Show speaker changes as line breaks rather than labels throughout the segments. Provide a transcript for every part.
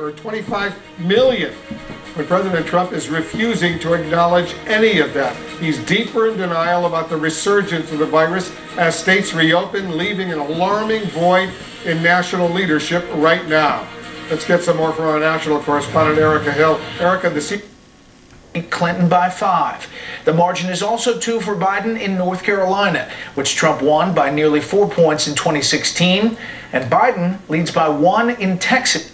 or 25 million, when President Trump is refusing to acknowledge any of that. He's deeper in denial about the resurgence of the virus as states reopen, leaving an alarming void in national leadership right now. Let's get some more from our national correspondent, Erica Hill. Erica,
Clinton by 5. The margin is also 2 for Biden in North Carolina, which Trump won by nearly 4 points in 2016, and Biden leads by 1 in Texas.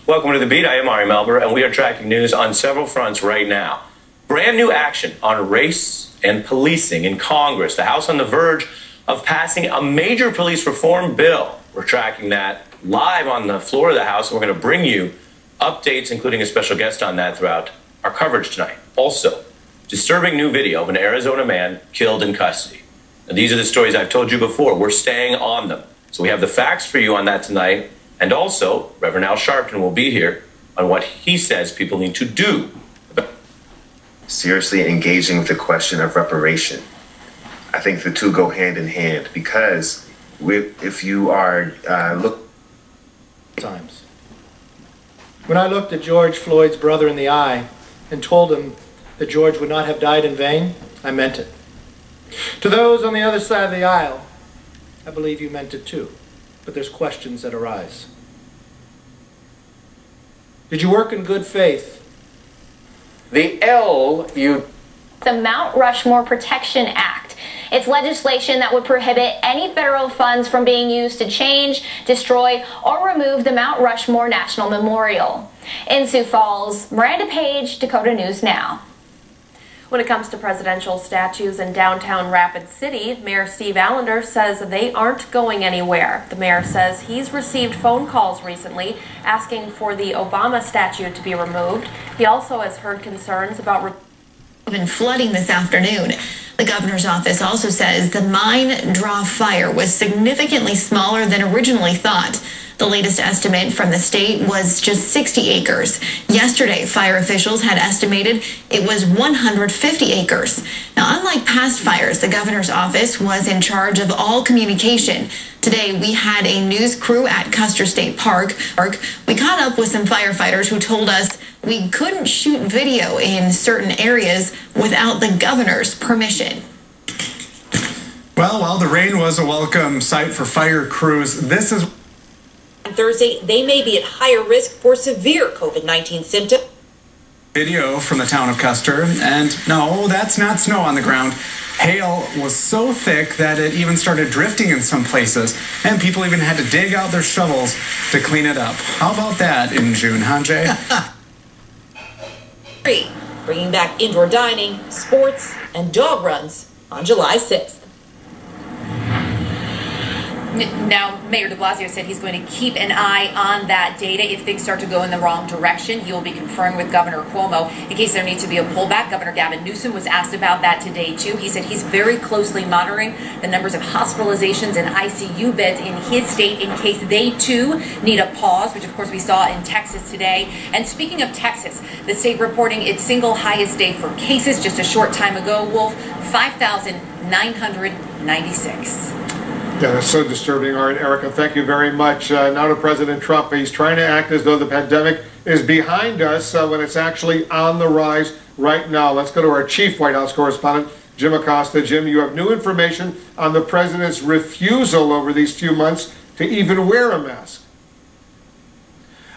Welcome to The Beat. I am Ari Melber, and we are tracking news on several fronts right now. Brand new action on race and policing in Congress. The House on the verge of passing a major police reform bill. We're tracking that live on the floor of the House, and we're going to bring you updates, including a special guest on that throughout our coverage tonight. Also, disturbing new video of an Arizona man killed in custody. Now, these are the stories I've told you before. We're staying on them. So we have the facts for you on that tonight. And also, Reverend Al Sharpton will be here on what he says people need to do.
Seriously engaging with the question of reparation. I think the two go hand in hand, because if you are
times. When I looked at George Floyd's brother in the eye and told him that George would not have died in vain, I meant it. To those on the other side of the aisle, I believe you meant it too, but there's questions that arise. Did you work in good faith?
The
Mount Rushmore Protection Act. It's legislation that would prohibit any federal funds from being used to change, destroy, or remove the Mount Rushmore National Memorial. In Sioux Falls, Miranda Page, Dakota News Now.
When it comes to presidential statues in downtown Rapid City, Mayor Steve Allender says they aren't going anywhere. The mayor says he's received phone calls recently asking for the Obama statue to be removed. He also has heard concerns about
been flooding this afternoon. The governor's office also says the mine draw fire was significantly smaller than originally thought. The latest estimate from the state was just 60 acres. Yesterday, fire officials had estimated it was 150 acres. Now, unlike past fires, the governor's office was in charge of all communication. Today, we had a news crew at Custer State Park. We caught up with some firefighters who told us we couldn't shoot video in certain areas without the governor's permission.
Well, while the rain was a welcome sight for fire crews, this is...
On Thursday, they may be at higher risk for severe COVID-19 symptoms.
Video from the town of Custer, and no, that's not snow on the ground. Hail was so thick that it even started drifting in some places, and people even had to dig out their shovels to clean it up. How about that in June, huh, Jay?
Bringing back indoor dining, sports, and dog runs on July 6th.
Now, Mayor de Blasio said he's going to keep an eye on that data. If things start to go in the wrong direction, he will be conferring with Governor Cuomo in case there needs to be a pullback. Governor Gavin Newsom was asked about that today, too. He said he's very closely monitoring the numbers of hospitalizations and ICU beds in his state in case they, too, need a pause, which, of course, we saw in Texas today. And speaking of Texas, the state reporting its single highest day for cases just a short time ago, Wolf, 5,996.
Yeah, that's so disturbing. All right, Erica, thank you very much. Now to President Trump. He's trying to act as though the pandemic is behind us when it's actually on the rise right now. Let's go to our chief White House correspondent, Jim Acosta. Jim, you have new information on the president's refusal over these few months to even wear a mask.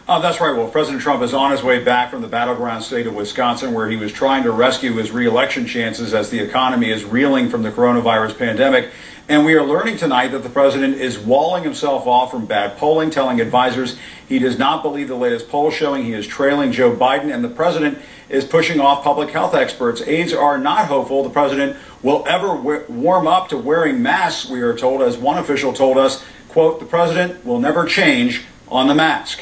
That's right. Well, President Trump is on his way back from the battleground state of Wisconsin, where he was trying to rescue his re-election chances as the economy is reeling from the coronavirus pandemic. And we are learning tonight that the president is walling himself off from bad polling, telling advisors he does not believe the latest poll showing he is trailing Joe Biden, and the president is pushing off public health experts. Aides are not hopeful the president will ever warm up to wearing masks, we are told, as one official told us, quote, the president will never change on the mask.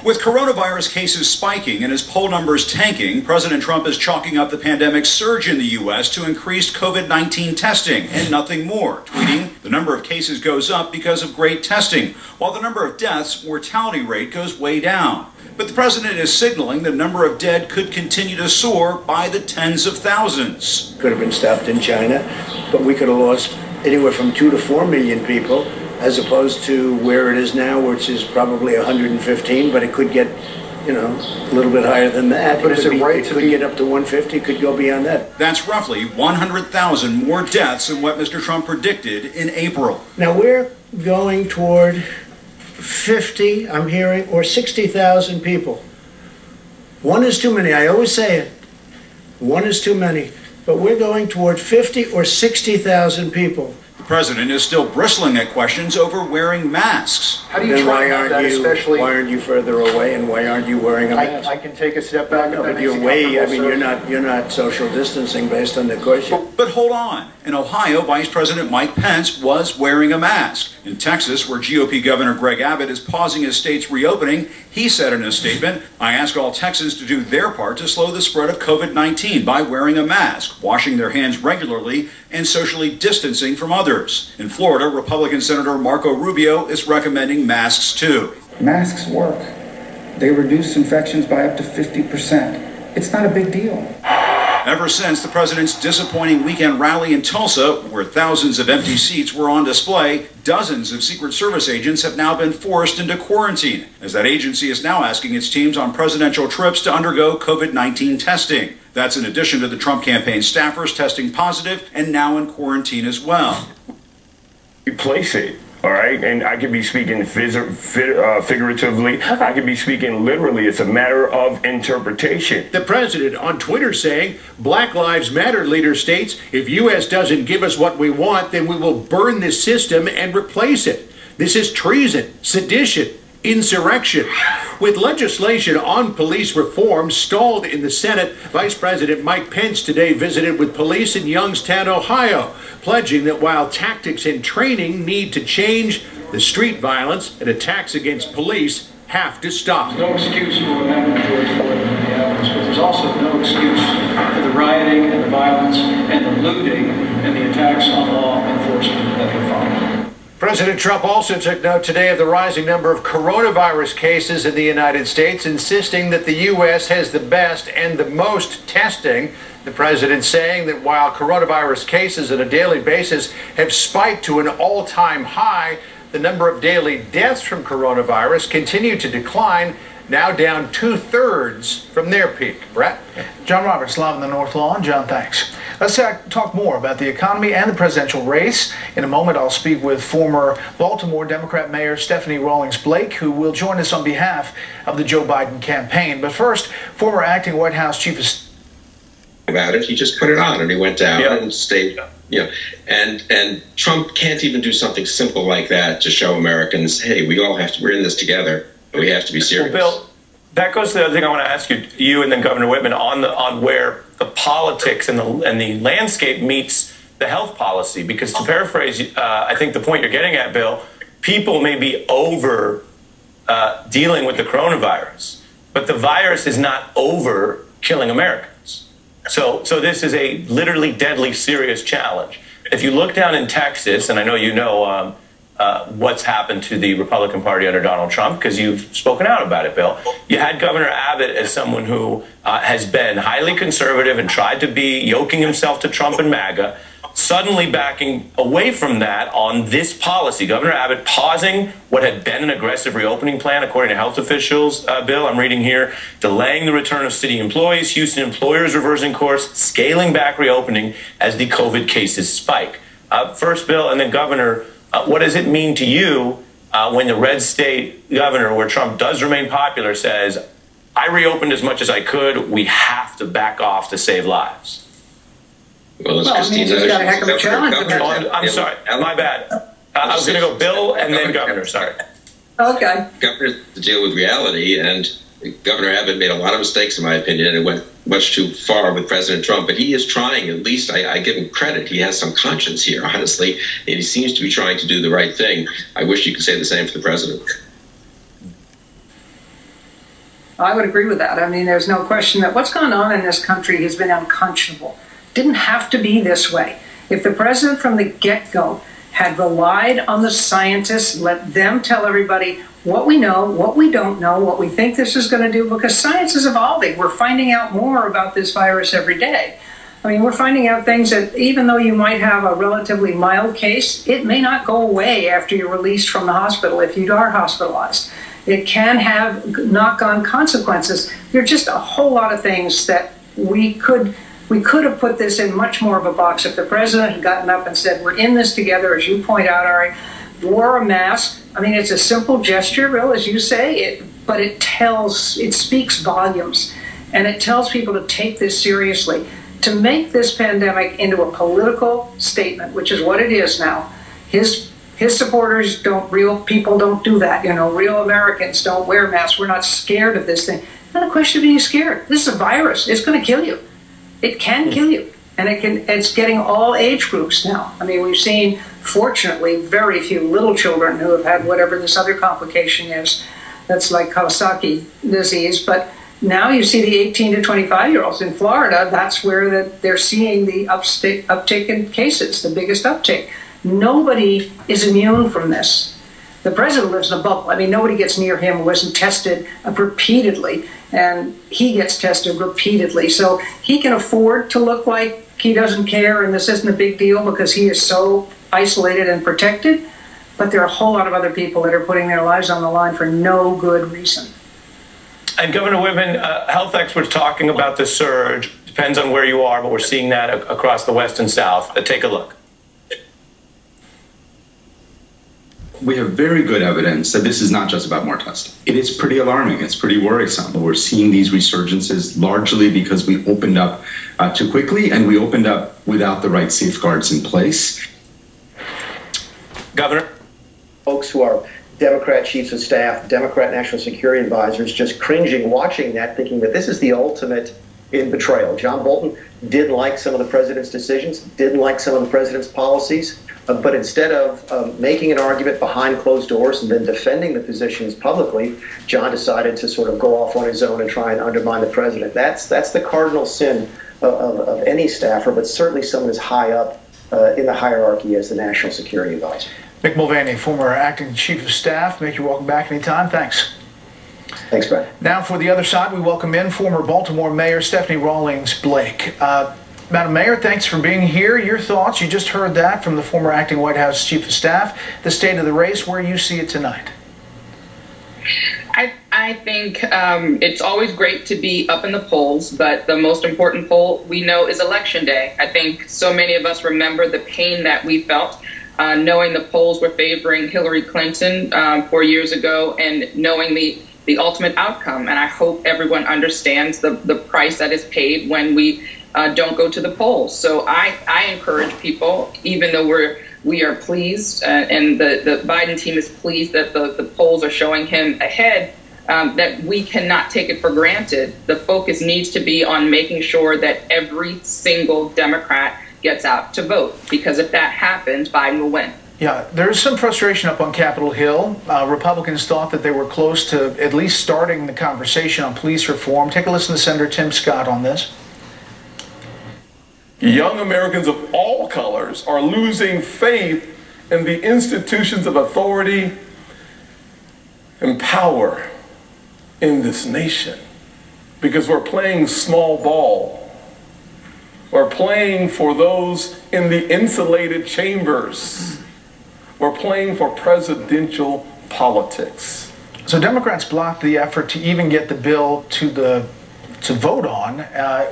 With coronavirus cases spiking and his poll numbers tanking, President Trump is chalking up the pandemic surge in the U.S. to increased COVID-19 testing and nothing more, tweeting, the number of cases goes up because of great testing, while the number of deaths, mortality rate goes way down. But the president is signaling the number of dead could continue to soar by the tens of thousands.
Could have been stopped in China, but we could have lost anywhere from 2 to 4 million people as opposed to where it is now, which is probably 115, but it could get, you know, a little bit higher than that.
But is it right to
could get up to 150, could go beyond that.
That's roughly 100,000 more deaths than what Mr. Trump predicted in April.
Now we're going toward 50, I'm hearing, or 60,000 people. One is too many. I always say it. One is too many. But we're going toward 50 or 60,000 people.
The president is still bristling at questions over wearing masks.
How do you try that, especially?
Why aren't you further away, and why aren't you wearing a mask?
I can take a step back.
No, but you're way. I mean, you're not social distancing based on the question.
But hold on. In Ohio, Vice President Mike Pence was wearing a mask. In Texas, where GOP Governor Greg Abbott is pausing his state's reopening, he said in a statement, "I ask all Texans to do their part to slow the spread of COVID-19 by wearing a mask, washing their hands regularly, and socially distancing from others." In Florida, Republican Senator Marco Rubio is recommending masks too.
Masks work. They reduce infections by up to 50%. It's not a big deal.
Ever since the president's disappointing weekend rally in Tulsa, where thousands of empty seats were on display, dozens of Secret Service agents have now been forced into quarantine, as that agency is now asking its teams on presidential trips to undergo COVID-19 testing. That's in addition to the Trump campaign staffers testing positive and now in quarantine as well.
Replace it. All right, and I could be speaking figuratively. I could be speaking literally. It's a matter of interpretation.
The president on Twitter saying, Black Lives Matter leader states, if U.S. doesn't give us what we want, then we will burn this system and replace it. This is treason, sedition, insurrection. With legislation on police reform stalled in the Senate, Vice President Mike Pence today visited with police in Youngstown, Ohio, pledging that while tactics and training need to change, the street violence and attacks against police have to stop.
There's no excuse for what happened to George Floyd in Minneapolis, but there's also no excuse for the rioting and the violence and the looting and the attacks on law enforcement that have followed.
President Trump also took note today of the rising number of coronavirus cases in the United States, insisting that the U.S. has the best and the most testing. The president saying that while coronavirus cases on a daily basis have spiked to an all-time high, the number of daily deaths from coronavirus continue to decline, now down 2/3 from their peak. Brett?
John Roberts, live on the North Lawn. John, thanks. Let's talk more about the economy and the presidential race. In a moment, I'll speak with former Baltimore Democrat Mayor Stephanie Rawlings Blake, who will join us on behalf of the Joe Biden campaign. But first, former acting White House Chief of
about it, he just put it on and he went down and stayed. And Trump can't even do something simple like that to show Americans, hey, we're in this together. We have to be serious.
Well, Bill, that goes to the other thing I want to ask you and then Governor Whitman on where the politics and the landscape meets the health policy. Because to paraphrase, I think the point you're getting at, Bill, people may be over dealing with the coronavirus, but the virus is not over killing Americans. So this is a literally deadly serious challenge. If you look down in Texas, and I know you know what's happened to the Republican Party under Donald Trump, because you've spoken out about it, Bill. You had Governor Abbott as someone who has been highly conservative and tried to be yoking himself to Trump and MAGA, suddenly backing away from that on this policy. Governor Abbott pausing what had been an aggressive reopening plan, according to health officials, Bill, I'm reading here, delaying the return of city employees, Houston employers reversing course, scaling back reopening as the COVID cases spike. First, Bill, and then Governor, what does it mean to you when the red state governor, where Trump does remain popular, says, I reopened as much as I could, we have to back off to save lives?
Well, it means he's got a heck of a challenge.
I'm sorry, my bad. I was going to go Bill and then Governor, sorry.
Okay. Governor has to deal with reality, and Governor Abbott made a lot of mistakes, in my opinion, and went much too far with President Trump. But he is trying, at least I give him credit. He has some conscience here, honestly, and he seems to be trying to do the right thing. I wish you could say the same for the president.
I would agree with that. I mean, there's no question that what's gone on in this country has been unconscionable. Didn't have to be this way. If the president from the get-go had relied on the scientists, let them tell everybody what we know, what we don't know, what we think this is going to do, because science is evolving. We're finding out more about this virus every day. I mean, we're finding out things that even though you might have a relatively mild case, it may not go away after you're released from the hospital if you are hospitalized. It can have knock-on consequences. There are just a whole lot of things that we could have put this in much more of a box if the president had gotten up and said, we're in this together, as you point out, Ari, wore a mask. I mean, it's a simple gesture, Bill, as you say, but it speaks volumes, and it tells people to take this seriously. To make this pandemic into a political statement, which is what it is now, his supporters real people don't do that. You know, real Americans don't wear masks. We're not scared of this thing. Not a question of being scared. This is a virus. It's going to kill you. It can kill you. And it's getting all age groups now. I mean, we've seen, fortunately, very few little children who have had whatever this other complication is. That's like Kawasaki disease. But now you see the 18 to 25-year-olds in Florida. That's where they're seeing the uptick in cases, the biggest uptick. Nobody is immune from this. The president lives in a bubble. I mean, nobody gets near him who isn't tested repeatedly, and he gets tested repeatedly. So he can afford to look like he doesn't care and this isn't a big deal because he is so isolated and protected. But there are a whole lot of other people that are putting their lives on the line for no good reason.
And Governor Whitman, health experts talking about the surge. Depends on where you are, but we're seeing that across the West and South. Take a look.
We have very good evidence that this is not just about more testing. It is pretty alarming. It's pretty worrisome. We're seeing these resurgences largely because we opened up too quickly, and we opened up without the right safeguards in place.
Governor?
Folks who are Democrat chiefs of staff, Democrat national security advisors, just cringing, watching that, thinking that this is the ultimate in betrayal. John Bolton didn't like some of the president's decisions, didn't like some of the president's policies, but instead of making an argument behind closed doors and then defending the positions publicly, John decided to sort of go off on his own and try and undermine the president. That's the cardinal sin of any staffer, but certainly someone as high up in the hierarchy as the national security advisor.
Mick Mulvaney, former acting chief of staff. Mick, you're welcome back anytime. Thanks.
Thanks, Brad.
Now for the other side, we welcome in former Baltimore Mayor Stephanie Rawlings Blake. Madam Mayor, thanks for being here. Your thoughts, you just heard that from the former acting White House chief of staff. The state of the race, where you see it tonight.
I think it's always great to be up in the polls, but the most important poll we know is Election Day. I think so many of us remember the pain that we felt knowing the polls were favoring Hillary Clinton 4 years ago and knowing the ultimate outcome. And I hope everyone understands the price that is paid when we don't go to the polls. So I encourage people, even though we are pleased and the Biden team is pleased that the polls are showing him ahead, that we cannot take it for granted. The focus needs to be on making sure that every single Democrat gets out to vote, because if that happens, Biden will win.
Yeah, there's some frustration up on Capitol Hill. Republicans thought that they were close to at least starting the conversation on police reform. Take a listen to Senator Tim Scott on this.
Young Americans of all colors are losing faith in the institutions of authority and power in this nation because we're playing small ball. We're playing for those in the insulated chambers. We're playing for presidential politics.
So Democrats blocked the effort to even get the bill to vote on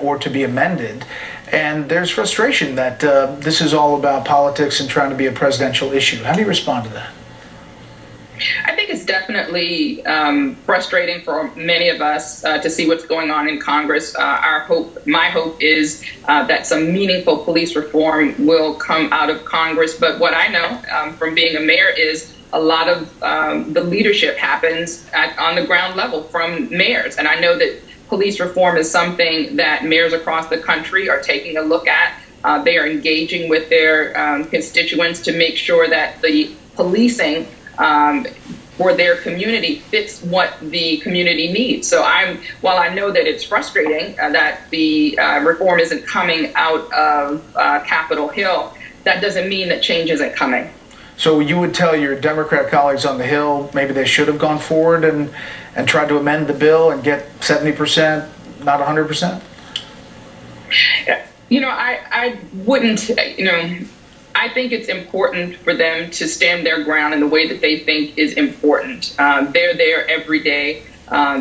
or to be amended. And there's frustration that this is all about politics and trying to be a presidential issue. How do you respond to that?
I think it's definitely frustrating for many of us to see what's going on in Congress. My hope is that some meaningful police reform will come out of Congress. But what I know from being a mayor is a lot of the leadership happens on the ground level from mayors. And I know that police reform is something that mayors across the country are taking a look at. They are engaging with their constituents to make sure that the policing for their community fits what the community needs. So while I know that it's frustrating that the reform isn't coming out of Capitol Hill, that doesn't mean that change isn't coming.
So you would tell your Democrat colleagues on the Hill maybe they should have gone forward and tried to amend the bill and get 70%, not 100%?
I wouldn't, I think it's important for them to stand their ground in the way that they think is important. They're there every day.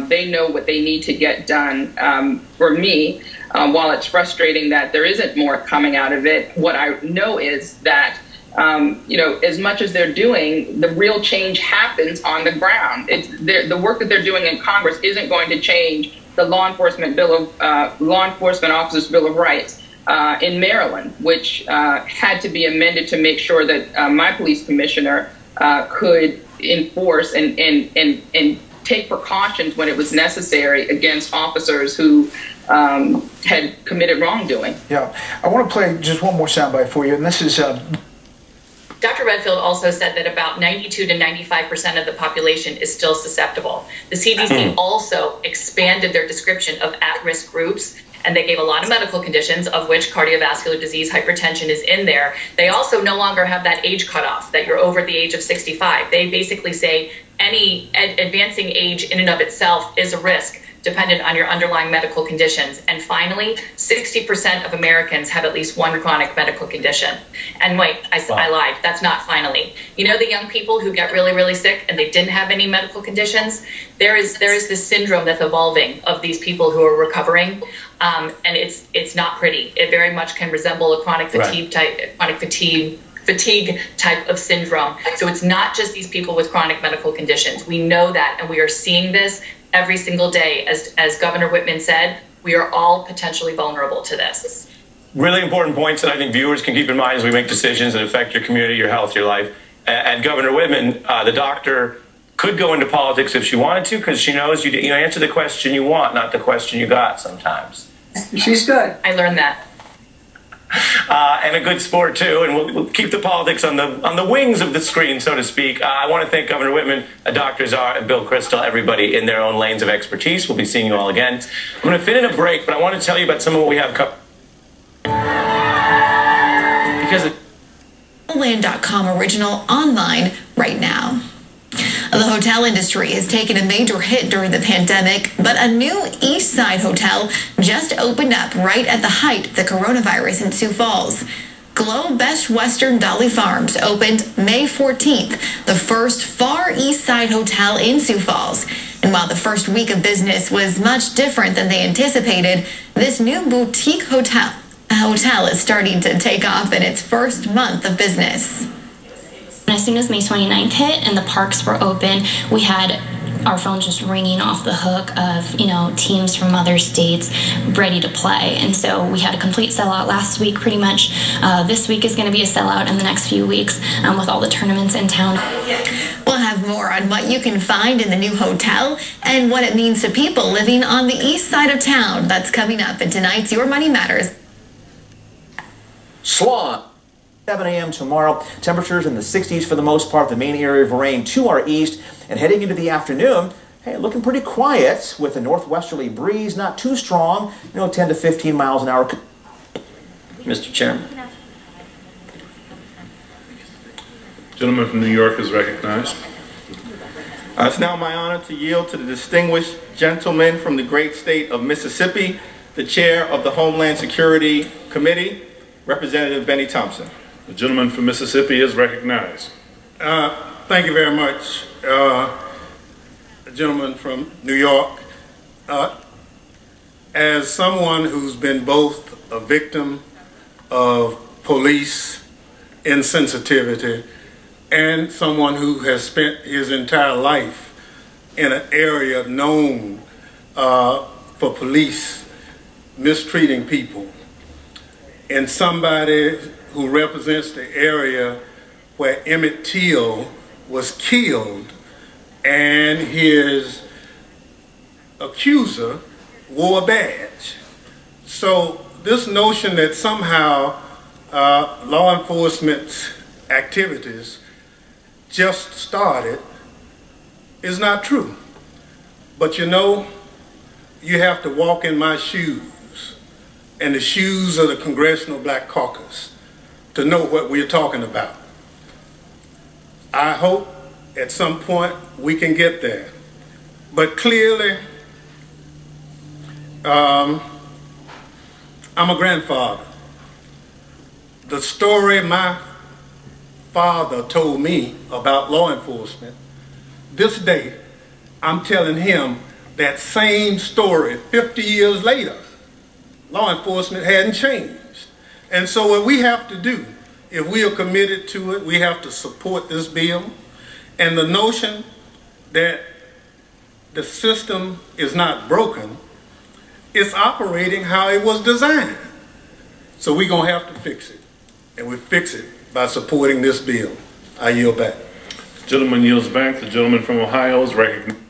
They know what they need to get done. For me, while it's frustrating that there isn't more coming out of it, what I know is that, as much as they're doing, the real change happens on the ground. The work that they're doing in Congress isn't going to change the Law Enforcement Officers Bill of Rights in Maryland, which had to be amended to make sure that my police commissioner could enforce and take precautions when it was necessary against officers who had committed wrongdoing.
Yeah, I want to play just one more soundbite for you, and this is.
Dr. Redfield also said that about 92 to 95% of the population is still susceptible. The CDC also expanded their description of at-risk groups, and they gave a lot of medical conditions, of which cardiovascular disease, hypertension is in there. They also no longer have that age cutoff, that you're over the age of 65. They basically say any advancing age in and of itself is a risk, dependent on your underlying medical conditions. And finally, 60% of Americans have at least one chronic medical condition. And wait, I lied. That's not finally. You know the young people who get really, really sick and they didn't have any medical conditions? There is this syndrome that's evolving of these people who are recovering, and it's not pretty. It very much can resemble a chronic fatigue type of syndrome. So it's not just these people with chronic medical conditions. We know that, and we are seeing this every single day. As Governor Whitman said, we are all potentially vulnerable to this.
Really important points that I think viewers can keep in mind as we make decisions that affect your community, your health, your life. And Governor Whitman, the doctor, could go into politics if she wanted to, because she knows you answer the question you want, not the question you got sometimes.
She's good.
I learned that.
And a good sport too, and we'll keep the politics on the wings of the screen, so to speak. I want to thank Governor Whitman, Dr. Czar, and Bill Kristol, everybody in their own lanes of expertise. We'll be seeing you all again. I'm going to fit in a break, but I want to tell you about some of what we have coming.
Because Land.com original online right now. The hotel industry has taken a major hit during the pandemic, but a new East Side hotel just opened up right at the height of the coronavirus in Sioux Falls. Glow Best Western Dolly Farms opened May 14th, the first Far East Side hotel in Sioux Falls. And while the first week of business was much different than they anticipated, this new boutique hotel is starting to take off in its first month of business.
As soon as May 29th hit and the parks were open, we had our phones just ringing off the hook of, teams from other states ready to play. And so we had a complete sellout last week, pretty much. This week is going to be a sellout in the next few weeks with all the tournaments in town.
We'll have more on what you can find in the new hotel and what it means to people living on the east side of town. That's coming up in tonight's Your Money Matters.
Swan. 7 a.m. tomorrow. Temperatures in the 60s for the most part. The main area of rain to our east. And heading into the afternoon, hey, looking pretty quiet with a northwesterly breeze, not too strong, 10 to 15 miles an hour.
Mr. Chairman.
Gentleman from New York is recognized.
It's now my honor to yield to the distinguished gentleman from the great state of Mississippi, the chair of the Homeland Security Committee, Representative Benny Thompson.
The gentleman from Mississippi is recognized.
Thank you very much. The gentleman from New York. As someone who's been both a victim of police insensitivity and someone who has spent his entire life in an area known for police mistreating people, and somebody who represents the area where Emmett Till was killed and his accuser wore a badge. So this notion that somehow law enforcement activities just started is not true. But you have to walk in my shoes and the shoes of the Congressional Black Caucus to know what we're talking about. I hope at some point we can get there. But clearly, I'm a grandfather the story my father told me about law enforcement, this day I'm telling him that same story 50 years later. Law enforcement hadn't changed. And so what we have to do, if we are committed to it, we have to support this bill. And the notion that the system is not broken, it's operating how it was designed. So we're going to have to fix it. And we fix it by supporting this bill. I yield back.
The gentleman yields back. The gentleman from Ohio is recognized.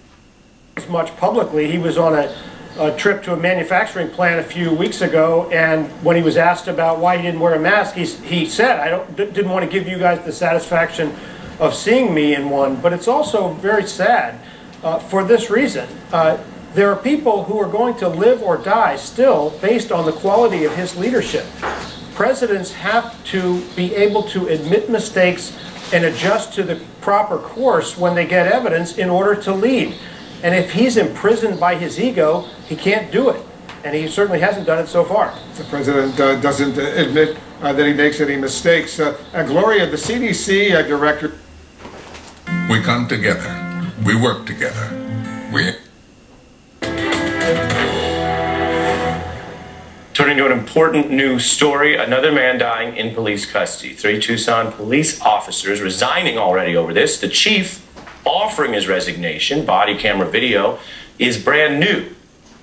Much publicly, he was on a trip to a manufacturing plant a few weeks ago, and when he was asked about why he didn't wear a mask, he said, I didn't want to give you guys the satisfaction of seeing me in one, but it's also very sad for this reason. There are people who are going to live or die still based on the quality of his leadership. Presidents have to be able to admit mistakes and adjust to the proper course when they get evidence in order to lead. And if he's imprisoned by his ego, he can't do it. And he certainly hasn't done it so far.
The president doesn't admit that he makes any mistakes. Gloria, the CDC director.
We come together. We work together.
Turning to an important new story, another man dying in police custody. 3 Tucson police officers resigning already over this. The chief offering his resignation. Body camera video is brand new.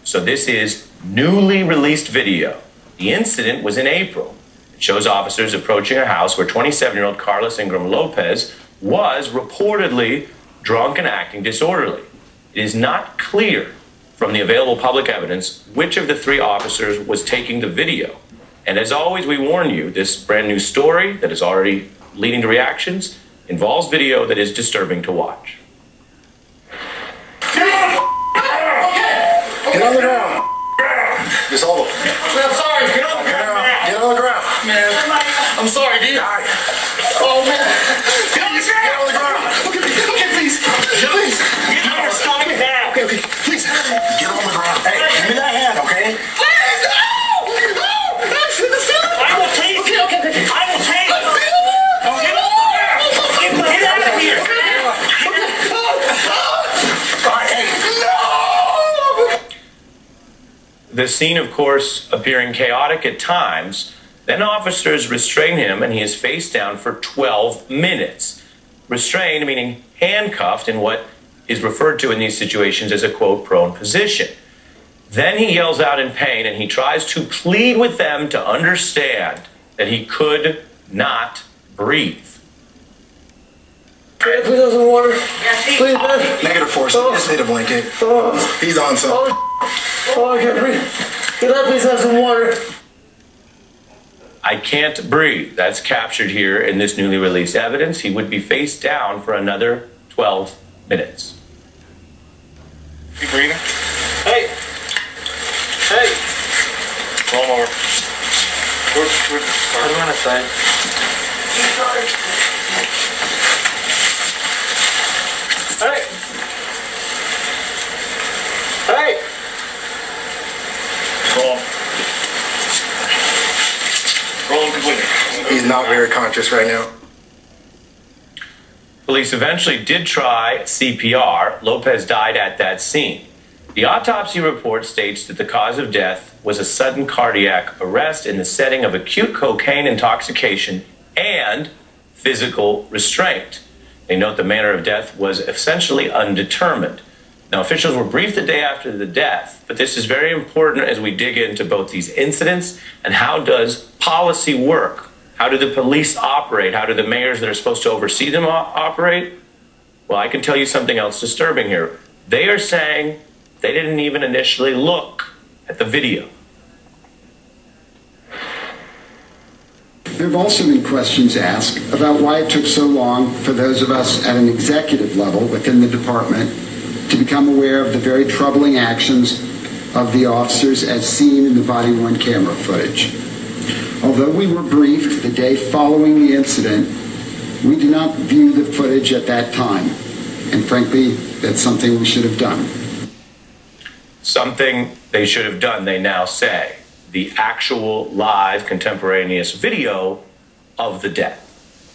So this is newly released video. The incident was in April. It shows officers approaching a house where 27-year-old Carlos Ingram Lopez was reportedly drunk and acting disorderly. It is not clear from the available public evidence which of the 3 officers was taking the video. And as always, we warn you, this brand new story that is already leading to reactions involves video that is disturbing to watch.
Get on the ground. Just hold it. I'm sorry. Get on the ground. Get on the ground. Man. I'm sorry, dude. Oh, man. Get on the ground. Get on the ground. Okay, please. Please. Stop it now. Okay, please. Get on the ground. Hey, give me that hand, okay? Please, no! No! That's the ceiling. I will take it. Okay. I will take it. Get on the ground. Get out of here.
The scene, of course, appearing chaotic at times. Then officers restrain him and he is face down for 12 minutes. Restrained meaning handcuffed in what is referred to in these situations as a, quote, prone position. Then he yells out in pain and he tries to plead with them to understand that he could not breathe.
Please have some water. Please, man. Negative force. Just need a blanket. He's on some. Oh, I can't breathe. Can I please have some water?
I can't breathe. That's captured here in this newly released evidence. He would be face down for another 12 minutes.
You breathing? Hey. Hey. Roll over. What do you want to say? Hey. Hey. Roll him completely. He's not very conscious right now.
Police eventually did try CPR. Lopez died at that scene. The autopsy report states that the cause of death was a sudden cardiac arrest in the setting of acute cocaine intoxication and physical restraint. They note the manner of death was essentially undetermined. Now, officials were briefed the day after the death, but this is very important as we dig into both these incidents and how does policy work? How do the police operate? How do the mayors that are supposed to oversee them operate? Well, I can tell you something else disturbing here. They are saying they didn't even initially look at the video.
There have also been questions asked about why it took so long for those of us at an executive level within the department to become aware of the very troubling actions of the officers as seen in the body-worn camera footage. Although we were briefed the day following the incident, we did not view the footage at that time. And frankly, that's something we should have done.
Something they should have done, they now say. The actual live contemporaneous video of the death.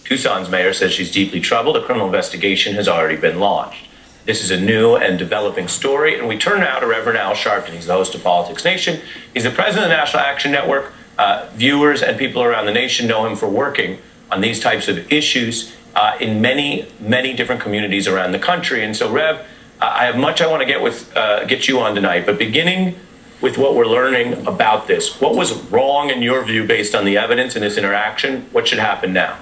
Tucson's mayor says she's deeply troubled. A criminal investigation has already been launched. This is a new and developing story, and we turn now to Reverend Al Sharpton. He's the host of Politics Nation. He's the president of the National Action Network. Viewers and people around the nation know him for working on these types of issues in many, many different communities around the country. And so, Rev, I have much I want to get you on tonight, but beginning with what we're learning about this, what was wrong in your view based on the evidence in this interaction? What should happen now?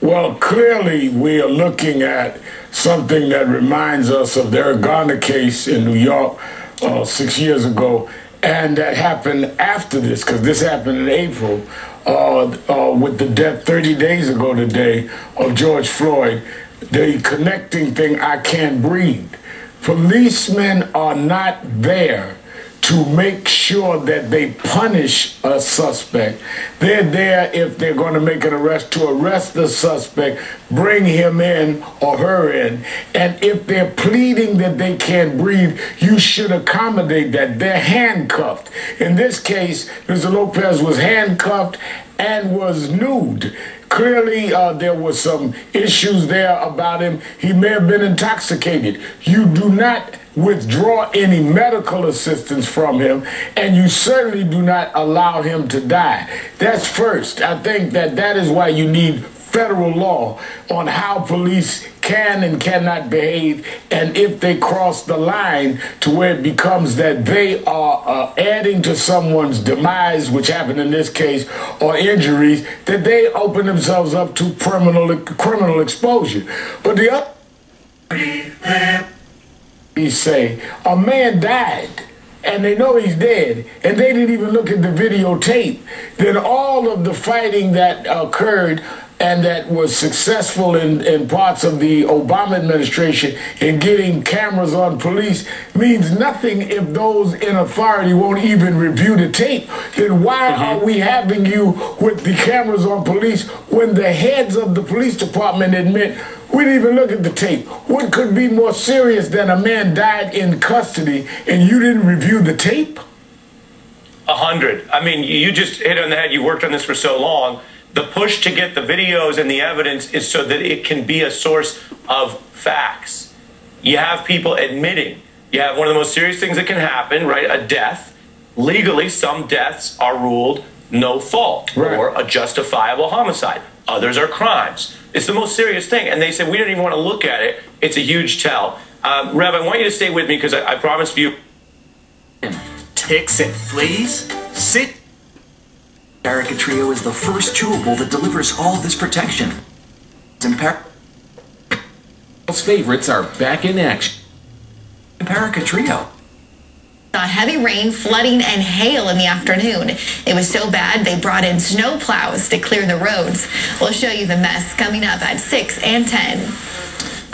Well, clearly we are looking at something that reminds us of the Eric Garner case in New York 6 years ago, and that happened after this, because this happened in April with the death 30 days ago today of George Floyd. The connecting thing, I can't breathe. Policemen are not there to make sure that they punish a suspect. They're there if they're going to make an arrest, to arrest the suspect, bring him in or her in. And if they're pleading that they can't breathe, you should accommodate that. They're handcuffed. In this case, Mr. Lopez was handcuffed and was nude. Clearly, there were some issues there about him. He may have been intoxicated. You do not withdraw any medical assistance from him, and you certainly do not allow him to die. That's first. I think that is why you need federal law on how police can and cannot behave, and if they cross the line to where it becomes that they are adding to someone's demise, which happened in this case, or injuries, that they open themselves up to criminal exposure. But the other, he say, a man died, and they know he's dead, and they didn't even look at the videotape. Then all of the fighting that occurred and that was successful in parts of the Obama administration in getting cameras on police means nothing if those in authority won't even review the tape. Then why are we having you with the cameras on police when the heads of the police department admit we didn't even look at the tape? What could be more serious than a man died in custody and you didn't review the tape?
100. I mean, you just hit on the head. You worked on this for so long. The push to get the videos and the evidence is so that it can be a source of facts. You have people admitting. You have one of the most serious things that can happen, right? A death. Legally, some deaths are ruled no fault or a justifiable homicide. Others are crimes. It's the most serious thing. And they said, we don't even want to look at it. It's a huge tell. Rev, I want you to stay with me because I promised you.
Ticks and fleas? Sit. Erica Trio is the first chewable that delivers all this protection. Favorites are back in action. Erica Trio.
Heavy rain, flooding, and hail in the afternoon. It was so bad they brought in snow plows to clear the roads. We'll show you the mess coming up at 6 and 10.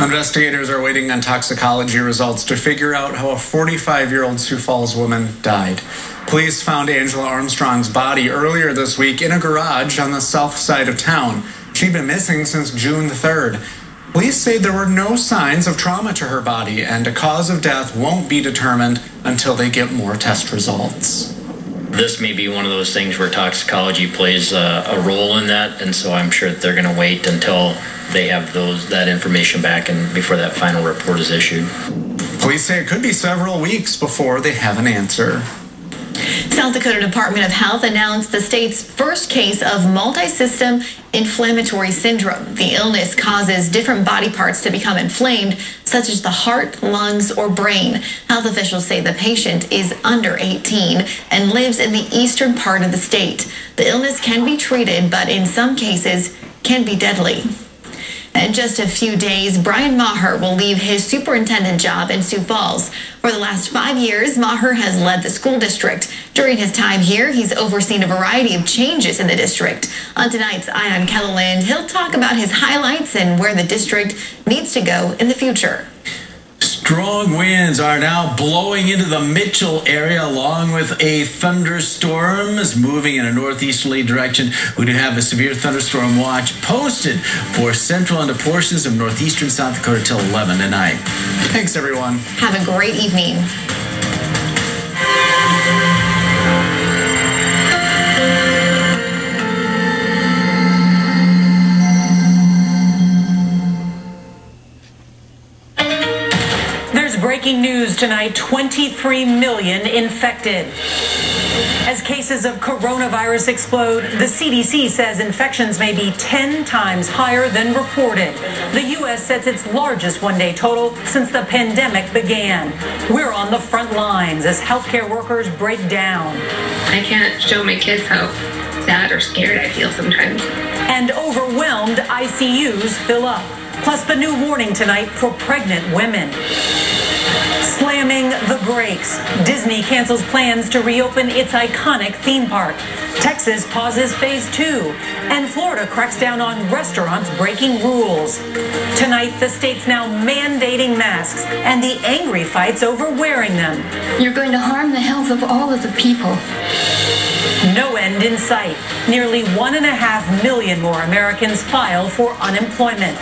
Investigators are waiting on toxicology results to figure out how a 45-year-old Sioux Falls woman died. Police found Angela Armstrong's body earlier this week in a garage on the south side of town. She'd been missing since June 3rd. Police say there were no signs of trauma to her body, and a cause of death won't be determined until they get more test results.
This may be one of those things where toxicology plays a role in that, and so I'm sure that they're going to wait until they have that information back and before that final report is issued.
Police say it could be several weeks before they have an answer.
South Dakota Department of Health announced the state's first case of multi-system inflammatory syndrome. The illness causes different body parts to become inflamed, such as the heart, lungs, or brain. Health officials say the patient is under 18 and lives in the eastern part of the state. The illness can be treated, but in some cases can be deadly. In just a few days, Brian Maher will leave his superintendent job in Sioux Falls. For the last 5 years, Maher has led the school district. During his time here, he's overseen a variety of changes in the district. On tonight's Eye on Keloland, he'll talk about his highlights and where the district needs to go in the future.
Strong winds are now blowing into the Mitchell area along with a thunderstorm is moving in a northeasterly direction. We do have a severe thunderstorm watch posted for central and portions of northeastern South Dakota till 11 tonight.
Thanks, everyone.
Have a great evening.
tonight, 23 million infected. As cases of coronavirus explode, the CDC says infections may be 10 times higher than reported. The U.S. sets its largest one-day total since the pandemic began. We're on the front lines as healthcare workers break down.
I can't show my kids how sad or scared I feel sometimes.
And overwhelmed ICUs fill up. Plus the new warning tonight for pregnant women. Slamming the brakes. Disney cancels plans to reopen its iconic theme park. Texas pauses phase 2. And Florida cracks down on restaurants breaking rules. Tonight, the state's now mandating masks and the angry fights over wearing them.
You're going to harm the health of all of the people.
No end in sight. Nearly 1.5 million more Americans file for unemployment.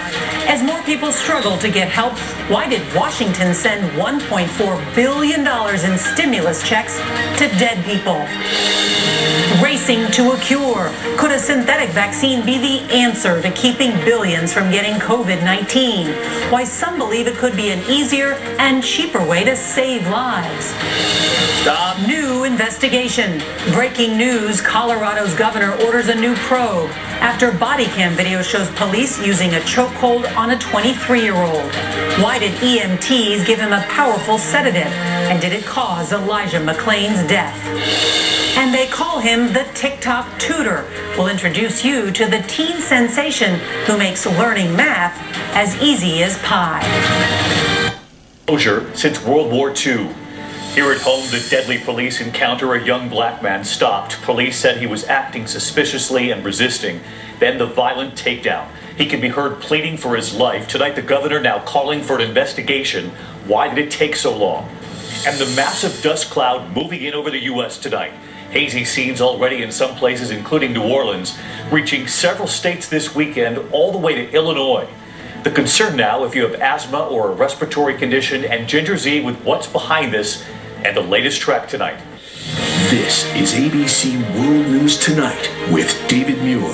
As more people struggle to get help, why did Washington send $1.4 billion in stimulus checks to dead people? Racing to a cure. Could a synthetic vaccine be the answer to keeping billions from getting COVID-19? Why some believe it could be an easier and cheaper way to save lives. Stop. New investigation. Breaking news, Colorado's governor orders a new probe after body cam video shows police using a chokehold on a 23-year-old. Why did EMTs give him a powerful sedative? And did it cause Elijah McClain's death? And they call him the TikTok tutor. We'll introduce you to the teen sensation who makes learning math as easy as pie.
Closure since World War II. Here at home, the deadly police encounter a young black man stopped. Police said he was acting suspiciously and resisting. Then the violent takedown. He can be heard pleading for his life. Tonight, the governor now calling for an investigation. Why did it take so long? And the massive dust cloud moving in over the U.S. tonight. Hazy scenes already in some places, including New Orleans, reaching several states this weekend, all the way to Illinois. The concern now, if you have asthma or a respiratory condition, and Ginger Z with what's behind this and the latest track tonight.
This is ABC World News Tonight with David Muir.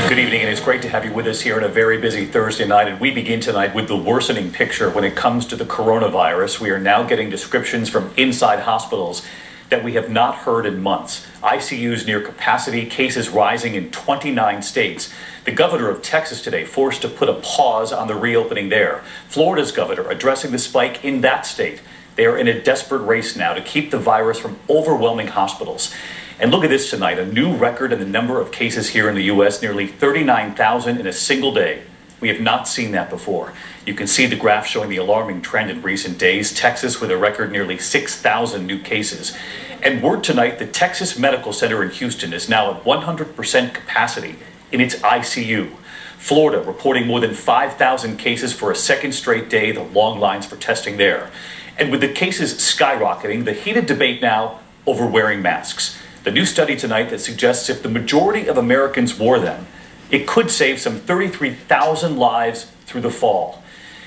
Good evening, and it's great to have you with us here on a very busy Thursday night. And we begin tonight with the worsening picture when it comes to the coronavirus. We are now getting descriptions from inside hospitals that we have not heard in months. ICUs near capacity, cases rising in 29 states. The governor of Texas today forced to put a pause on the reopening there. Florida's governor addressing the spike in that state. They are in a desperate race now to keep the virus from overwhelming hospitals. And look at this tonight, a new record in the number of cases here in the U.S., nearly 39,000 in a single day. We have not seen that before. You can see the graph showing the alarming trend in recent days. Texas with a record nearly 6,000 new cases. And word tonight, the Texas Medical Center in Houston is now at 100% capacity in its ICU. Florida reporting more than 5,000 cases for a second straight day, the long lines for testing there. And with the cases skyrocketing, the heated debate now over wearing masks. The new study tonight that suggests if the majority of Americans wore them, it could save some 33,000 lives through the fall.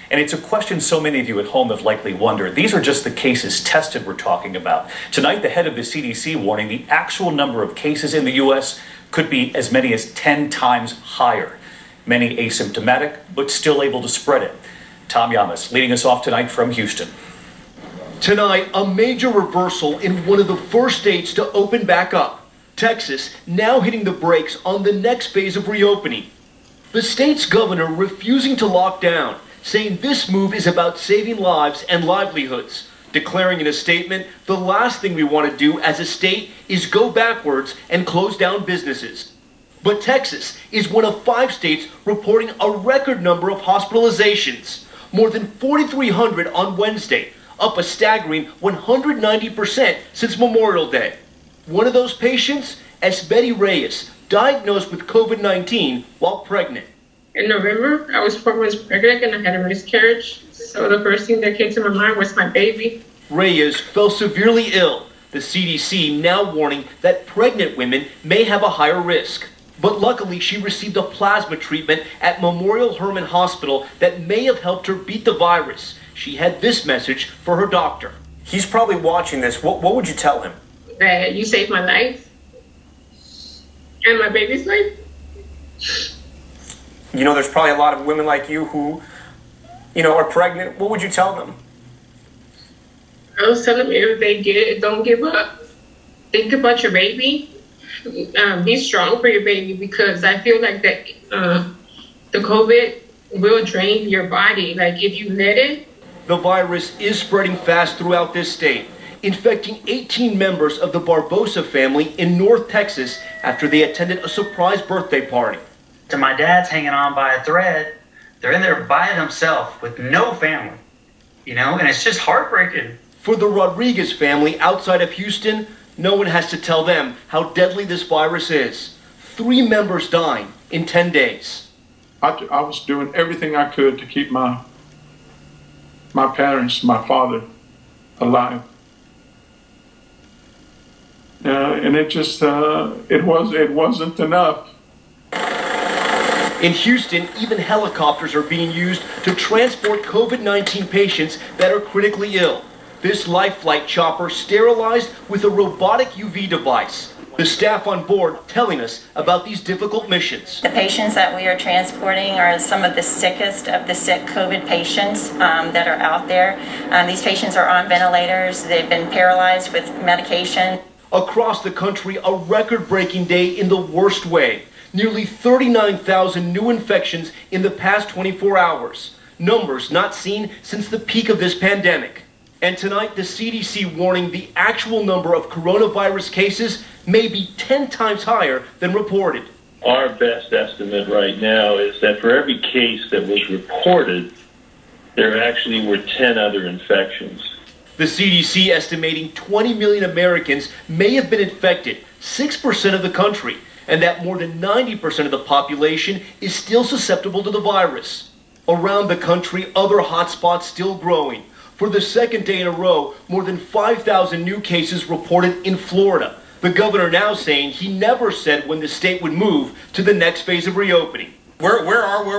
And it's a question so many of you at home have likely wondered. These are just the cases tested we're talking about. Tonight, the head of the CDC warning the actual number of cases in the U.S. could be as many as 10 times higher. Many asymptomatic, but still able to spread it. Tom Yamas leading us off tonight from Houston.
Tonight, a major reversal in one of the first states to open back up. Texas now hitting the brakes on the next phase of reopening. The state's governor refusing to lock down, saying this move is about saving lives and livelihoods, declaring in a statement, the last thing we want to do as a state is go backwards and close down businesses. But Texas is one of 5 states reporting a record number of hospitalizations, more than 4,300 on Wednesday, up a staggering 190% since Memorial Day. One of those patients, Betty Reyes, diagnosed with COVID-19 while pregnant.
In November, I was 4 months pregnant and I had a miscarriage. So the first thing that came to my mind was my baby.
Reyes fell severely ill. The CDC now warning that pregnant women may have a higher risk. But luckily, she received a plasma treatment at Memorial Hermann Hospital that may have helped her beat the virus. She had this message for her doctor.
He's probably watching this. What would you tell him?
That you saved my life and my baby's life.
You know, there's probably a lot of women like you who, are pregnant. What would you tell them?
I was telling them if they get it, don't give up. Think about your baby. Be strong for your baby, because I feel like that the COVID will drain your body. Like if you let it.
The virus is spreading fast throughout this state, infecting 18 members of the Barbosa family in North Texas after they attended a surprise birthday party.
So my dad's hanging on by a thread. They're in there by themselves with no family, you know, and it's just heartbreaking.
For the Rodriguez family outside of Houston, no one has to tell them how deadly this virus is. 3 members dying in 10 days.
I was doing everything I could to keep my parents, my father, alive. And it just, it wasn't enough.
In Houston, even helicopters are being used to transport COVID-19 patients that are critically ill. This life flight chopper sterilized with a robotic UV device. The staff on board telling us about these difficult missions.
The patients that we are transporting are some of the sickest of the sick COVID patients that are out there. These patients are on ventilators. They've been paralyzed with medication.
Across the country, a record-breaking day in the worst way. Nearly 39,000 new infections in the past 24 hours. Numbers not seen since the peak of this pandemic. And tonight, the CDC warning the actual number of coronavirus cases may be 10 times higher than reported.
Our best estimate right now is that for every case that was reported, there actually were 10 other infections.
The CDC estimating 20 million Americans may have been infected, 6% of the country, and that more than 90% of the population is still susceptible to the virus. Around the country, other hotspots still growing. For the second day in a row, more than 5,000 new cases reported in Florida. The governor now saying he never said when the state would move to the next phase of reopening.
Where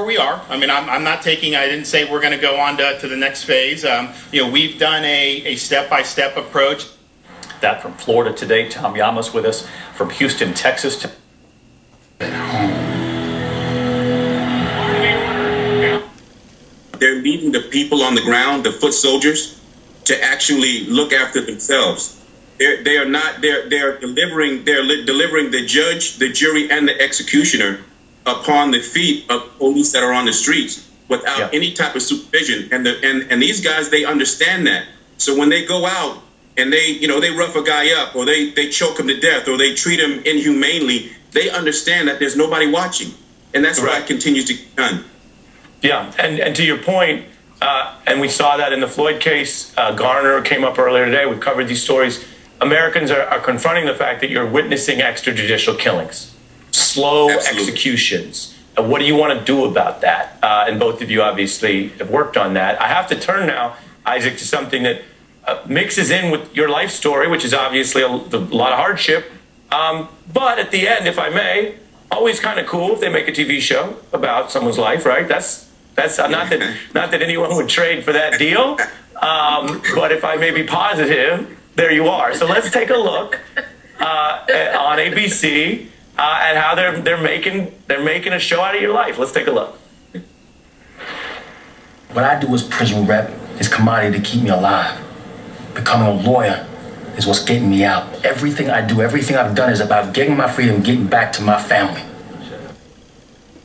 we are. I mean, I didn't say we're going to go on to the next phase. We've done a step-by-step approach.
That from Florida today. Tom Yamas with us from Houston, Texas.
They're leaving the people on the ground, the foot soldiers, to actually look after themselves. They're delivering the judge, the jury, and the executioner upon the feet of police that are on the streets without any type of supervision. And these guys, they understand that. So when they go out and they rough a guy up, or they choke him to death, or they treat him inhumanely, they understand that there's nobody watching. And that's why it continues to get done.
Yeah, and to your point, and we saw that in the Floyd case, Garner came up earlier today, we've covered these stories. Americans are confronting the fact that you're witnessing extrajudicial killings, slow executions. And what do you want to do about that? And both of you obviously have worked on that. I have to turn now, Isaac, to something that mixes in with your life story, which is obviously a lot of hardship. But at the end, if I may, always kind of cool if they make a TV show about someone's life, right? That's not that anyone would trade for that deal. But if I may be positive, there you are. So let's take a look on ABC at how they're making a show out of your life. Let's take a look.
What I do as prison rep is commodity to keep me alive. Becoming a lawyer is what's getting me out. Everything I do, everything I've done is about getting my freedom, getting back to my family.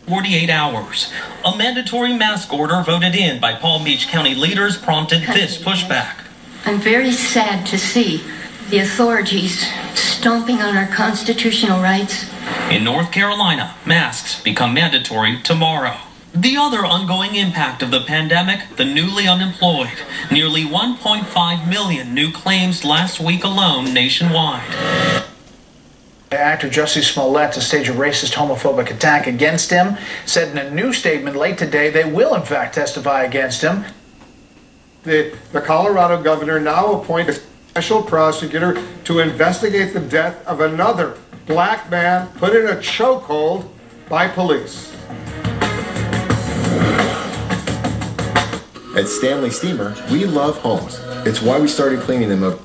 48 hours. A mandatory mask order voted in by Palm Beach County leaders prompted this pushback.
I'm very sad to see the authorities stomping on our constitutional rights.
In North Carolina, masks become mandatory tomorrow. The other ongoing impact of the pandemic, the newly unemployed. Nearly 1.5 million new claims last week alone nationwide.
Actor Jussie Smollett to stage a racist, homophobic attack against him, said in a new statement late today they will in fact testify against him.
The Colorado governor now appointed a special prosecutor to investigate the death of another black man put in a chokehold by police.
At Stanley Steamer, we love homes. It's why we started cleaning them up.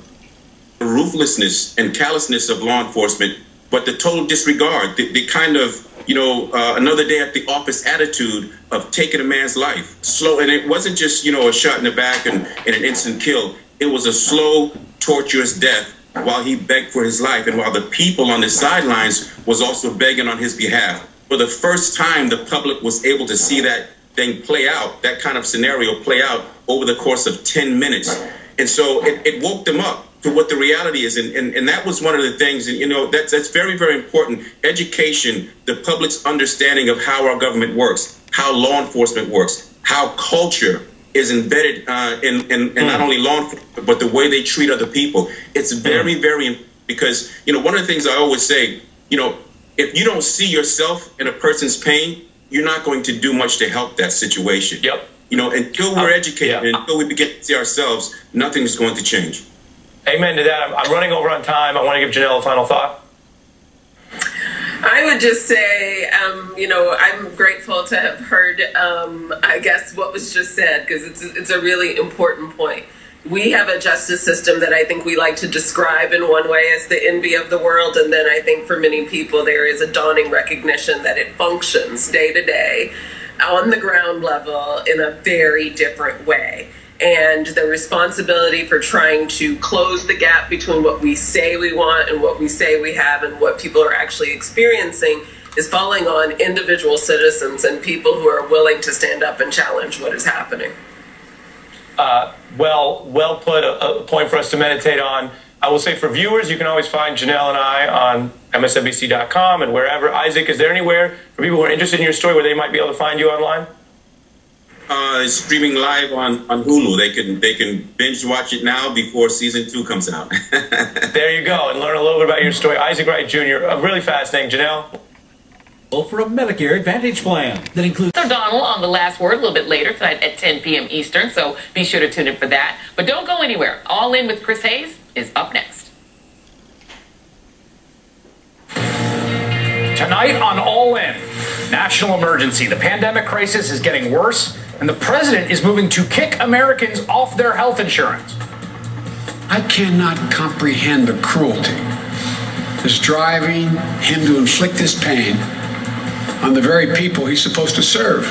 The ruthlessness and callousness of law enforcement, but the total disregard, the kind of, another day at the office attitude of taking a man's life. Slow, and it wasn't just, a shot in the back and an instant kill. It was a slow, torturous death while he begged for his life and while the people on the sidelines was also begging on his behalf. For the first time, the public was able to see that thing play out, that kind of scenario play out over the course of 10 minutes. And so it woke them up to what the reality is. And that was one of the things, and you know, that's very, very important. Education, the public's understanding of how our government works, how law enforcement works, how culture is embedded in not only law enforcement, but the way they treat other people. It's very, very important because, you know, one of the things I always say, you know, if you don't see yourself in a person's pain, you're not going to do much to help that situation.
Yep.
You know, until we're educated, and until we begin to see ourselves, nothing is going to change.
Amen to that. I'm running over on time. I want to give Janelle a final thought.
I would just say, you know, I'm grateful to have heard, I guess, what was just said, because it's a really important point. We have a justice system that I think we like to describe in one way as the envy of the world, and then I think for many people there is a dawning recognition that it functions day to day on the ground level in a very different way. And the responsibility for trying to close the gap between what we say we want and what we say we have and what people are actually experiencing is falling on individual citizens and people who are willing to stand up and challenge what is happening.
Well put, a point for us to meditate on. I will say for viewers, you can always find Janelle and I on MSNBC.com and wherever. Isaac, is there anywhere for people who are interested in your story where they might be able to find you online?
It's streaming live on Hulu. They can binge watch it now before season 2 comes out.
There you go, and learn a little bit about your story. Isaac Wright Jr., really fascinating. Janelle?
For a Medicare Advantage plan that includes...
So Donald on The Last Word a little bit later tonight at 10 p.m. Eastern, so be sure to tune in for that. But don't go anywhere. All In with Chris Hayes is up next.
Tonight on All In, national emergency. The pandemic crisis is getting worse, and the president is moving to kick Americans off their health insurance.
I cannot comprehend the cruelty that's driving him to inflict this pain on the very people he's supposed to serve.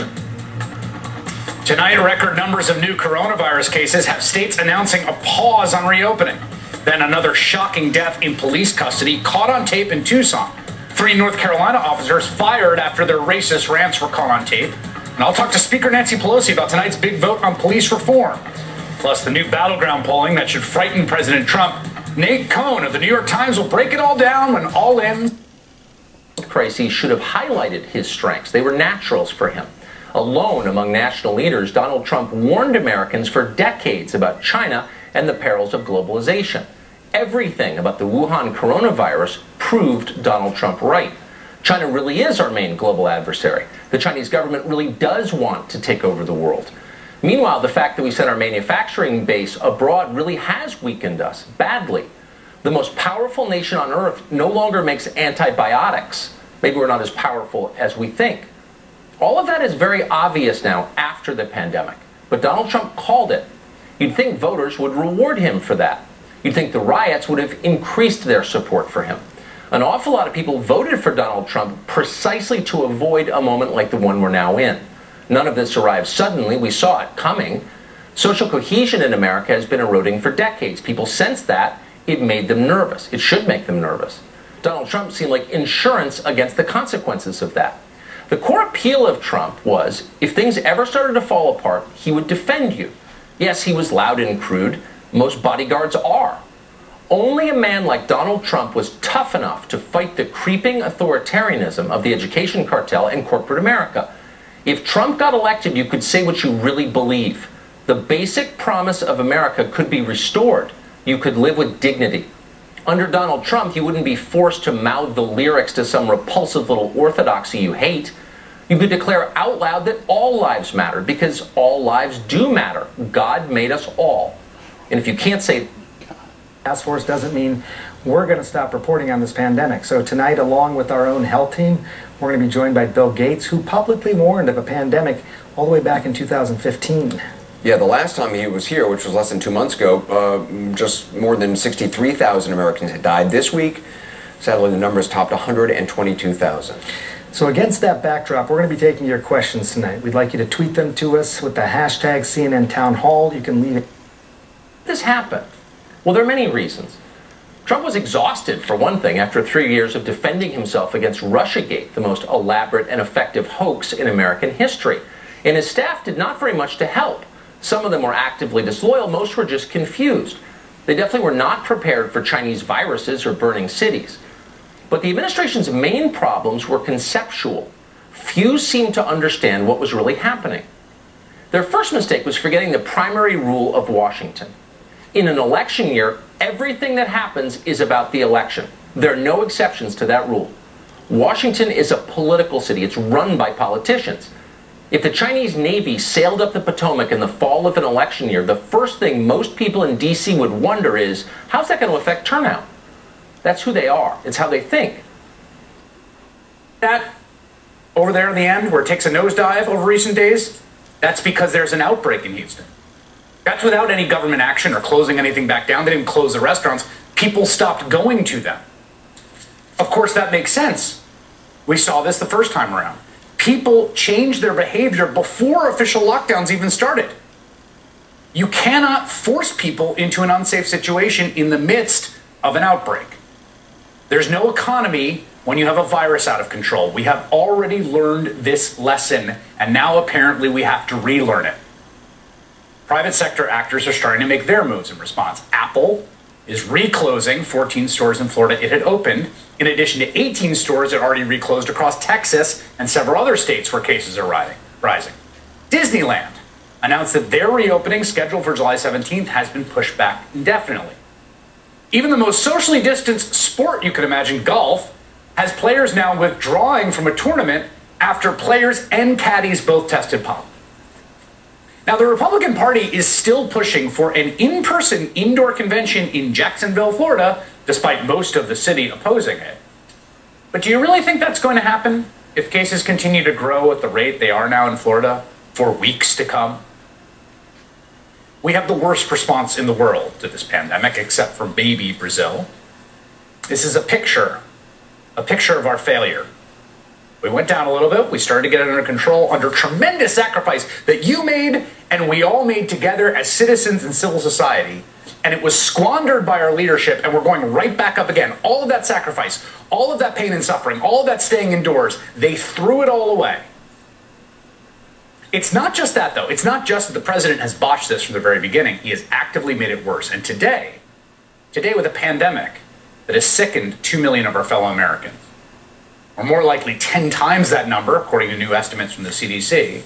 Tonight, record numbers of new coronavirus cases have states announcing a pause on reopening. Then another shocking death in police custody caught on tape in Tucson. 3 North Carolina officers fired after their racist rants were caught on tape. And I'll talk to Speaker Nancy Pelosi about tonight's big vote on police reform. Plus the new battleground polling that should frighten President Trump. Nate Cohn of the New York Times will break it all down when All In.
Crises should have highlighted his strengths. They were naturals for him. Alone among national leaders, Donald Trump warned Americans for decades about China and the perils of globalization. Everything about the Wuhan coronavirus proved Donald Trump right. China really is our main global adversary. The Chinese government really does want to take over the world. Meanwhile, the fact that we sent our manufacturing base abroad really has weakened us badly. The most powerful nation on earth no longer makes antibiotics. Maybe we're not as powerful as we think. All of that is very obvious now after the pandemic. But Donald Trump called it. You'd think voters would reward him for that. You'd think the riots would have increased their support for him. An awful lot of people voted for Donald Trump precisely to avoid a moment like the one we're now in. None of this arrived suddenly. We saw it coming. Social cohesion in America has been eroding for decades. People sense that. It made them nervous. It should make them nervous. Donald Trump seemed like insurance against the consequences of that. The core appeal of Trump was, if things ever started to fall apart, he would defend you. Yes, he was loud and crude. Most bodyguards are. Only a man like Donald Trump was tough enough to fight the creeping authoritarianism of the education cartel and corporate America. If Trump got elected, you could say what you really believe. The basic promise of America could be restored. You could live with dignity. Under Donald Trump, you wouldn't be forced to mouth the lyrics to some repulsive little orthodoxy you hate. You could declare out loud that all lives matter, because all lives do matter. God made us all. And if you can't say
task force doesn't mean we're going to stop reporting on this pandemic. So tonight, along with our own health team, we're going to be joined by Bill Gates, who publicly warned of a pandemic all the way back in 2015.
Yeah, the last time he was here, which was less than 2 months ago, just more than 63,000 Americans had died. This week, sadly, the numbers topped 122,000.
So against that backdrop, we're going to be taking your questions tonight. We'd like you to tweet them to us with the hashtag CNN Town Hall. You can leave it
this happen? Well, there are many reasons. Trump was exhausted, for one thing, after 3 years of defending himself against Russiagate, the most elaborate and effective hoax in American history. And his staff did not very much to help. Some of them were actively disloyal, most were just confused. They definitely were not prepared for Chinese viruses or burning cities. But the administration's main problems were conceptual. Few seemed to understand what was really happening. Their first mistake was forgetting the primary rule of Washington. In an election year, everything that happens is about the election. There are no exceptions to that rule. Washington is a political city. It's run by politicians. If the Chinese Navy sailed up the Potomac in the fall of an election year, the first thing most people in D.C. would wonder is, how's that going to affect turnout? That's who they are. It's how they think.
That over there in the end, where it takes a nosedive over recent days, that's because there's an outbreak in Houston. That's without any government action or closing anything back down. They didn't close the restaurants. People stopped going to them. Of course, that makes sense. We saw this the first time around. People changed their behavior before official lockdowns even started. You cannot force people into an unsafe situation in the midst of an outbreak. There's no economy when you have a virus out of control. We have already learned this lesson, and now apparently we have to relearn it. Private sector actors are starting to make their moves in response. Apple is reclosing 14 stores in Florida it had opened, in addition to 18 stores it already reclosed across Texas and several other states where cases are rising. Disneyland announced that their reopening, scheduled for July 17th, has been pushed back indefinitely. Even the most socially distanced sport you could imagine, golf, has players now withdrawing from a tournament after players and caddies both tested positive. Now, the Republican Party is still pushing for an in-person indoor convention in Jacksonville, Florida, despite most of the city opposing it. But do you really think that's going to happen if cases continue to grow at the rate they are now in Florida for weeks to come? We have the worst response in the world to this pandemic, except for maybe Brazil. This is a picture of our failure. We went down a little bit. We started to get it under control under tremendous sacrifice that you made and we all made together as citizens in civil society. And it was squandered by our leadership, and we're going right back up again. All of that sacrifice, all of that pain and suffering, all of that staying indoors, they threw it all away. It's not just that, though. It's not just that the president has botched this from the very beginning. He has actively made it worse. And today with a pandemic that has sickened 2 million of our fellow Americans, or more likely 10 times that number, according to new estimates from the CDC.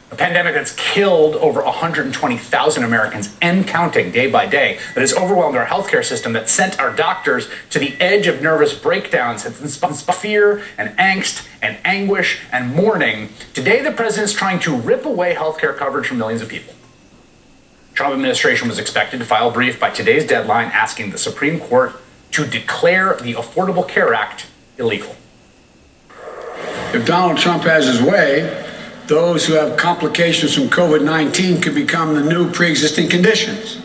A pandemic that's killed over 120,000 Americans and counting day by day, that has overwhelmed our healthcare system, that sent our doctors to the edge of nervous breakdowns, that's inspired fear and angst and anguish and mourning. Today, the president is trying to rip away healthcare coverage from millions of people. The Trump administration was expected to file a brief by today's deadline asking the Supreme Court to declare the Affordable Care Act illegal.
If Donald Trump has his way, those who have complications from COVID-19 could become the new pre-existing conditions.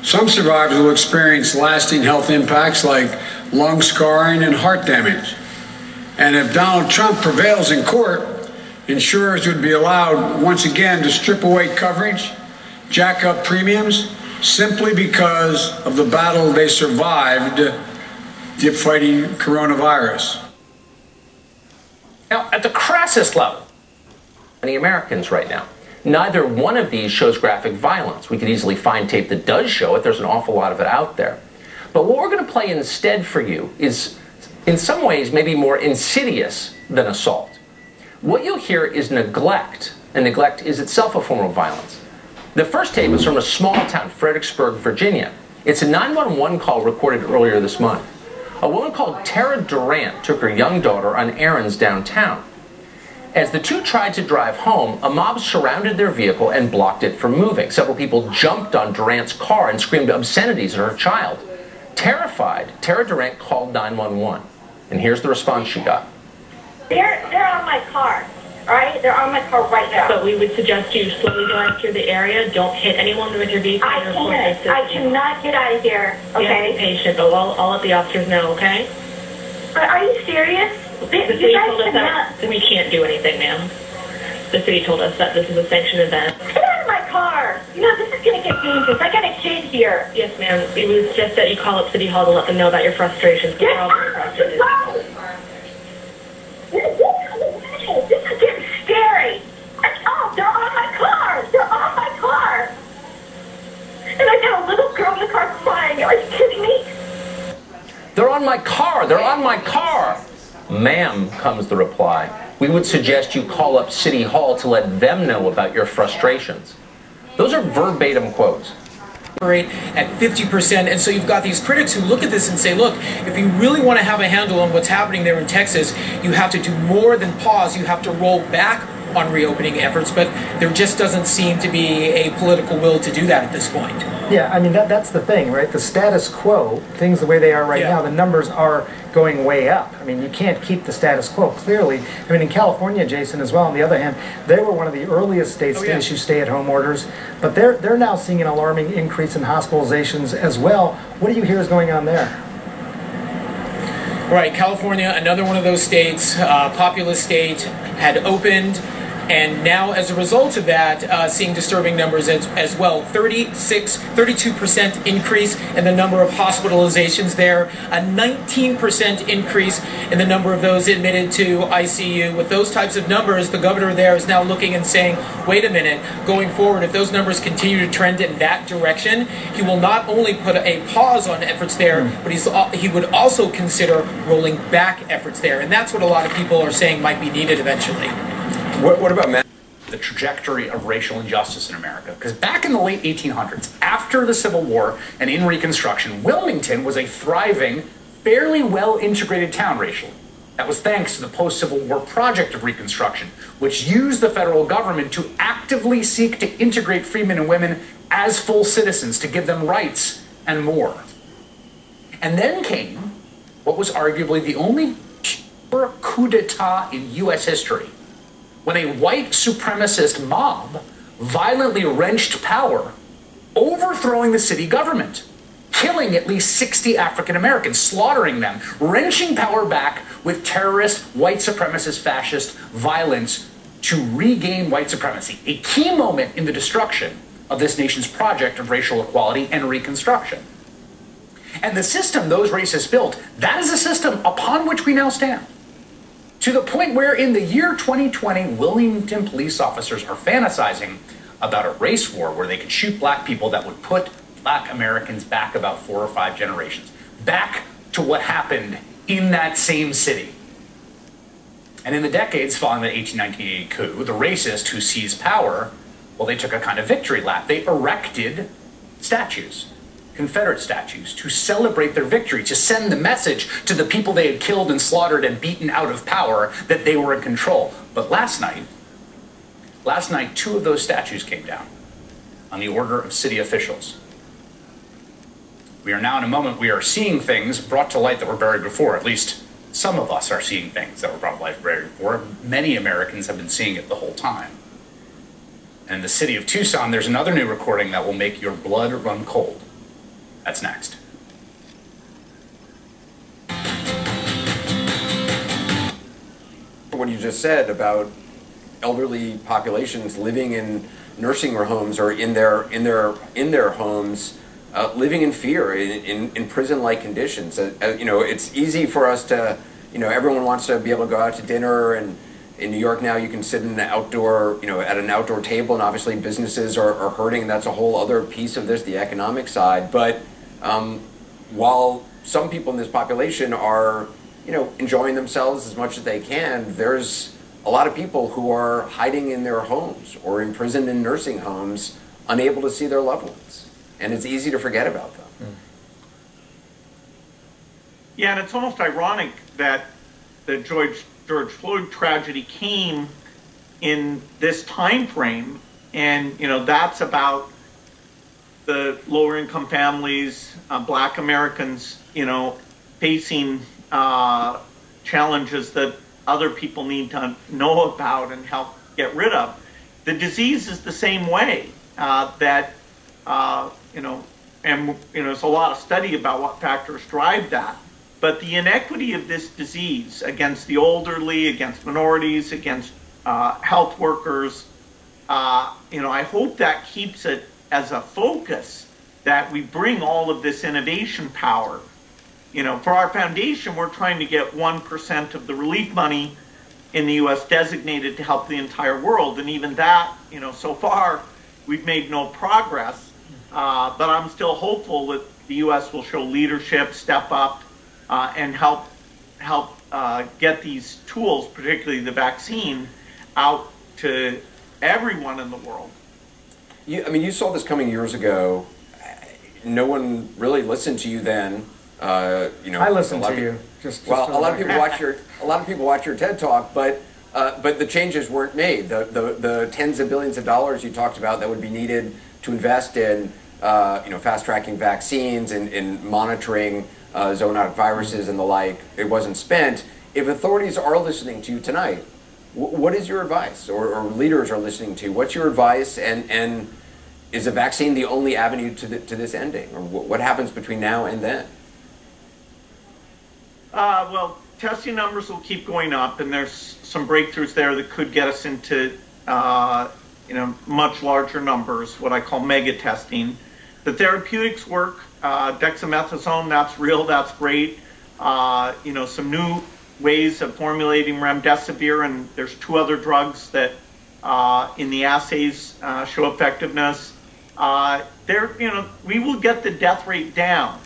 Some survivors will experience lasting health impacts like lung scarring and heart damage. And if Donald Trump prevails in court, insurers would be allowed once again to strip away coverage, jack up premiums, simply because of the battle they survived fighting coronavirus.
Now, at the crassest level,
many Americans right now. Neither one of these shows graphic violence. We could easily find tape that does show it. There's an awful lot of it out there. But what we're going to play instead for you is, in some ways, maybe more insidious than assault. What you'll hear is neglect, and neglect is itself a form of violence. The first tape is from a small town, Fredericksburg, Virginia. It's a 911 call recorded earlier this month. A woman called Tara Durant took her young daughter on errands downtown. As the two tried to drive home, a mob surrounded their vehicle and blocked it from moving. Several people jumped on Durant's car and screamed obscenities at her child. Terrified, Tara Durant called 911. And here's the response she got.
They're on my car, all right? They're on my car right now.
But we would suggest you slowly drive through the area. Don't hit anyone with your vehicle.
I cannot get out of here, okay?
Be patient, but I'll let the officers know, okay?
But are you serious?
The city told us that we can't do anything, ma'am. The city told us that this is a sanctioned event.
Get out of my car! car. You know, this is going to get dangerous. I got a kid here.
Yes, ma'am. It was just that you call up City Hall to let them know about your frustrations.
This is getting scary. Oh, they're on my car. They're on my car. And I got a little girl in the car crying. Are you kidding me?
They're on my car. They're on my car. Ma'am, comes the reply. We would suggest you call up City Hall to let them know about your frustrations. Those are verbatim quotes.
At 50%, and so you've got these critics who look at this and say, look, if you really want to have a handle on what's happening there in Texas, you have to do more than pause. You have to roll back on reopening efforts, but there just doesn't seem to be a political will to do that at this point.
Yeah, I mean, that's the thing, right? The status quo, things the way they are right now, the numbers are going way up. I mean, you can't keep the status quo, clearly. I mean, in California, Jason, as well, on the other hand, they were one of the earliest states to issue stay-at-home orders, but they're now seeing an alarming increase in hospitalizations as well. What do you hear is going on there?
Right, California, another one of those states, populous state, had opened, and now as a result of that, seeing disturbing numbers as well. 32% increase in the number of hospitalizations there, a 19% increase in the number of those admitted to ICU. With those types of numbers, the governor there is now looking and saying, wait a minute, going forward, if those numbers continue to trend in that direction, he will not only put a pause on efforts there, but he would also consider rolling back efforts there. And that's what a lot of people are saying might be needed eventually.
What about the trajectory of racial injustice in America? Because back in the late 1800s, after the Civil War and in Reconstruction, Wilmington was a thriving, fairly well-integrated town racially. That was thanks to the post-Civil War project of Reconstruction, which used the federal government to actively seek to integrate freemen and women as full citizens, to give them rights and more. And then came what was arguably the only coup d'etat in U.S. history, when a white supremacist mob violently wrenched power, overthrowing the city government, killing at least 60 African Americans, slaughtering them, wrenching power back with terrorist, white supremacist, fascist violence to regain white supremacy. A key moment in the destruction of this nation's project of racial equality and reconstruction. And the system those racists built, that is a system upon which we now stand. To the point where in the year 2020, Wilmington police officers are fantasizing about a race war where they could shoot black people that would put black Americans back about 4 or 5 generations, back to what happened in that same city. And in the decades following the 1898 coup, the racist who seized power, well, they took a kind of victory lap. They erected statues, Confederate statues, to celebrate their victory, to send the message to the people they had killed and slaughtered and beaten out of power that they were in control. But last night, 2 of those statues came down on the order of city officials. We are now in a moment we are seeing things brought to light that were buried before. At least some of us are seeing things that were brought to light buried before. Many Americans have been seeing it the whole time. And in the city of Tucson, there's another new recording that will make your blood run cold. That's next.
What you just said about elderly populations living in nursing homes or in their homes, living in fear, in prison-like conditions. You know, it's easy for us to, you know, everyone wants to be able to go out to dinner, and in New York now you can sit in an outdoor, you know, at an outdoor table, and obviously businesses are hurting. That's a whole other piece of this, the economic side. But while some people in this population are, you know, enjoying themselves as much as they can, there's a lot of people who are hiding in their homes or imprisoned in nursing homes, unable to see their loved ones. And it's easy to forget about them.
Yeah, and it's almost ironic that the George Floyd tragedy came in this time frame, and, you know, that's about the lower income families, black Americans, you know, facing challenges that other people need to know about and help get rid of. The disease is the same way, you know, and, you know, there's a lot of study about what factors drive that. But the inequity of this disease against the elderly, against minorities, against health workers, you know, I hope that keeps it as a focus that we bring all of this innovation power. You know, for our foundation, we're trying to get 1% of the relief money in the U.S. designated to help the entire world. And even that, you know, so far, we've made no progress. But I'm still hopeful that the U.S. will show leadership, step up, and help get these tools, particularly the vaccine, out to everyone in the world.
I mean, you saw this coming years ago. No one really listened to you then. You know,
I listened to you.
A lot of people watch your TED Talk, but the changes weren't made. The tens of billions of dollars you talked about that would be needed to invest in you know, fast tracking vaccines and in monitoring zoonotic viruses and the like, it wasn't spent. If authorities are listening to you tonight, what is your advice, or leaders are listening to? What's your advice, and is a vaccine the only avenue to this ending, or what happens between now and then?
Well, testing numbers will keep going up, and there's some breakthroughs there that could get us into you know, much larger numbers, what I call mega testing. The therapeutics work, dexamethasone, that's real, that's great. You know, some new ways of formulating remdesivir, and there's 2 other drugs that in the assays show effectiveness. You know, we will get the death rate down.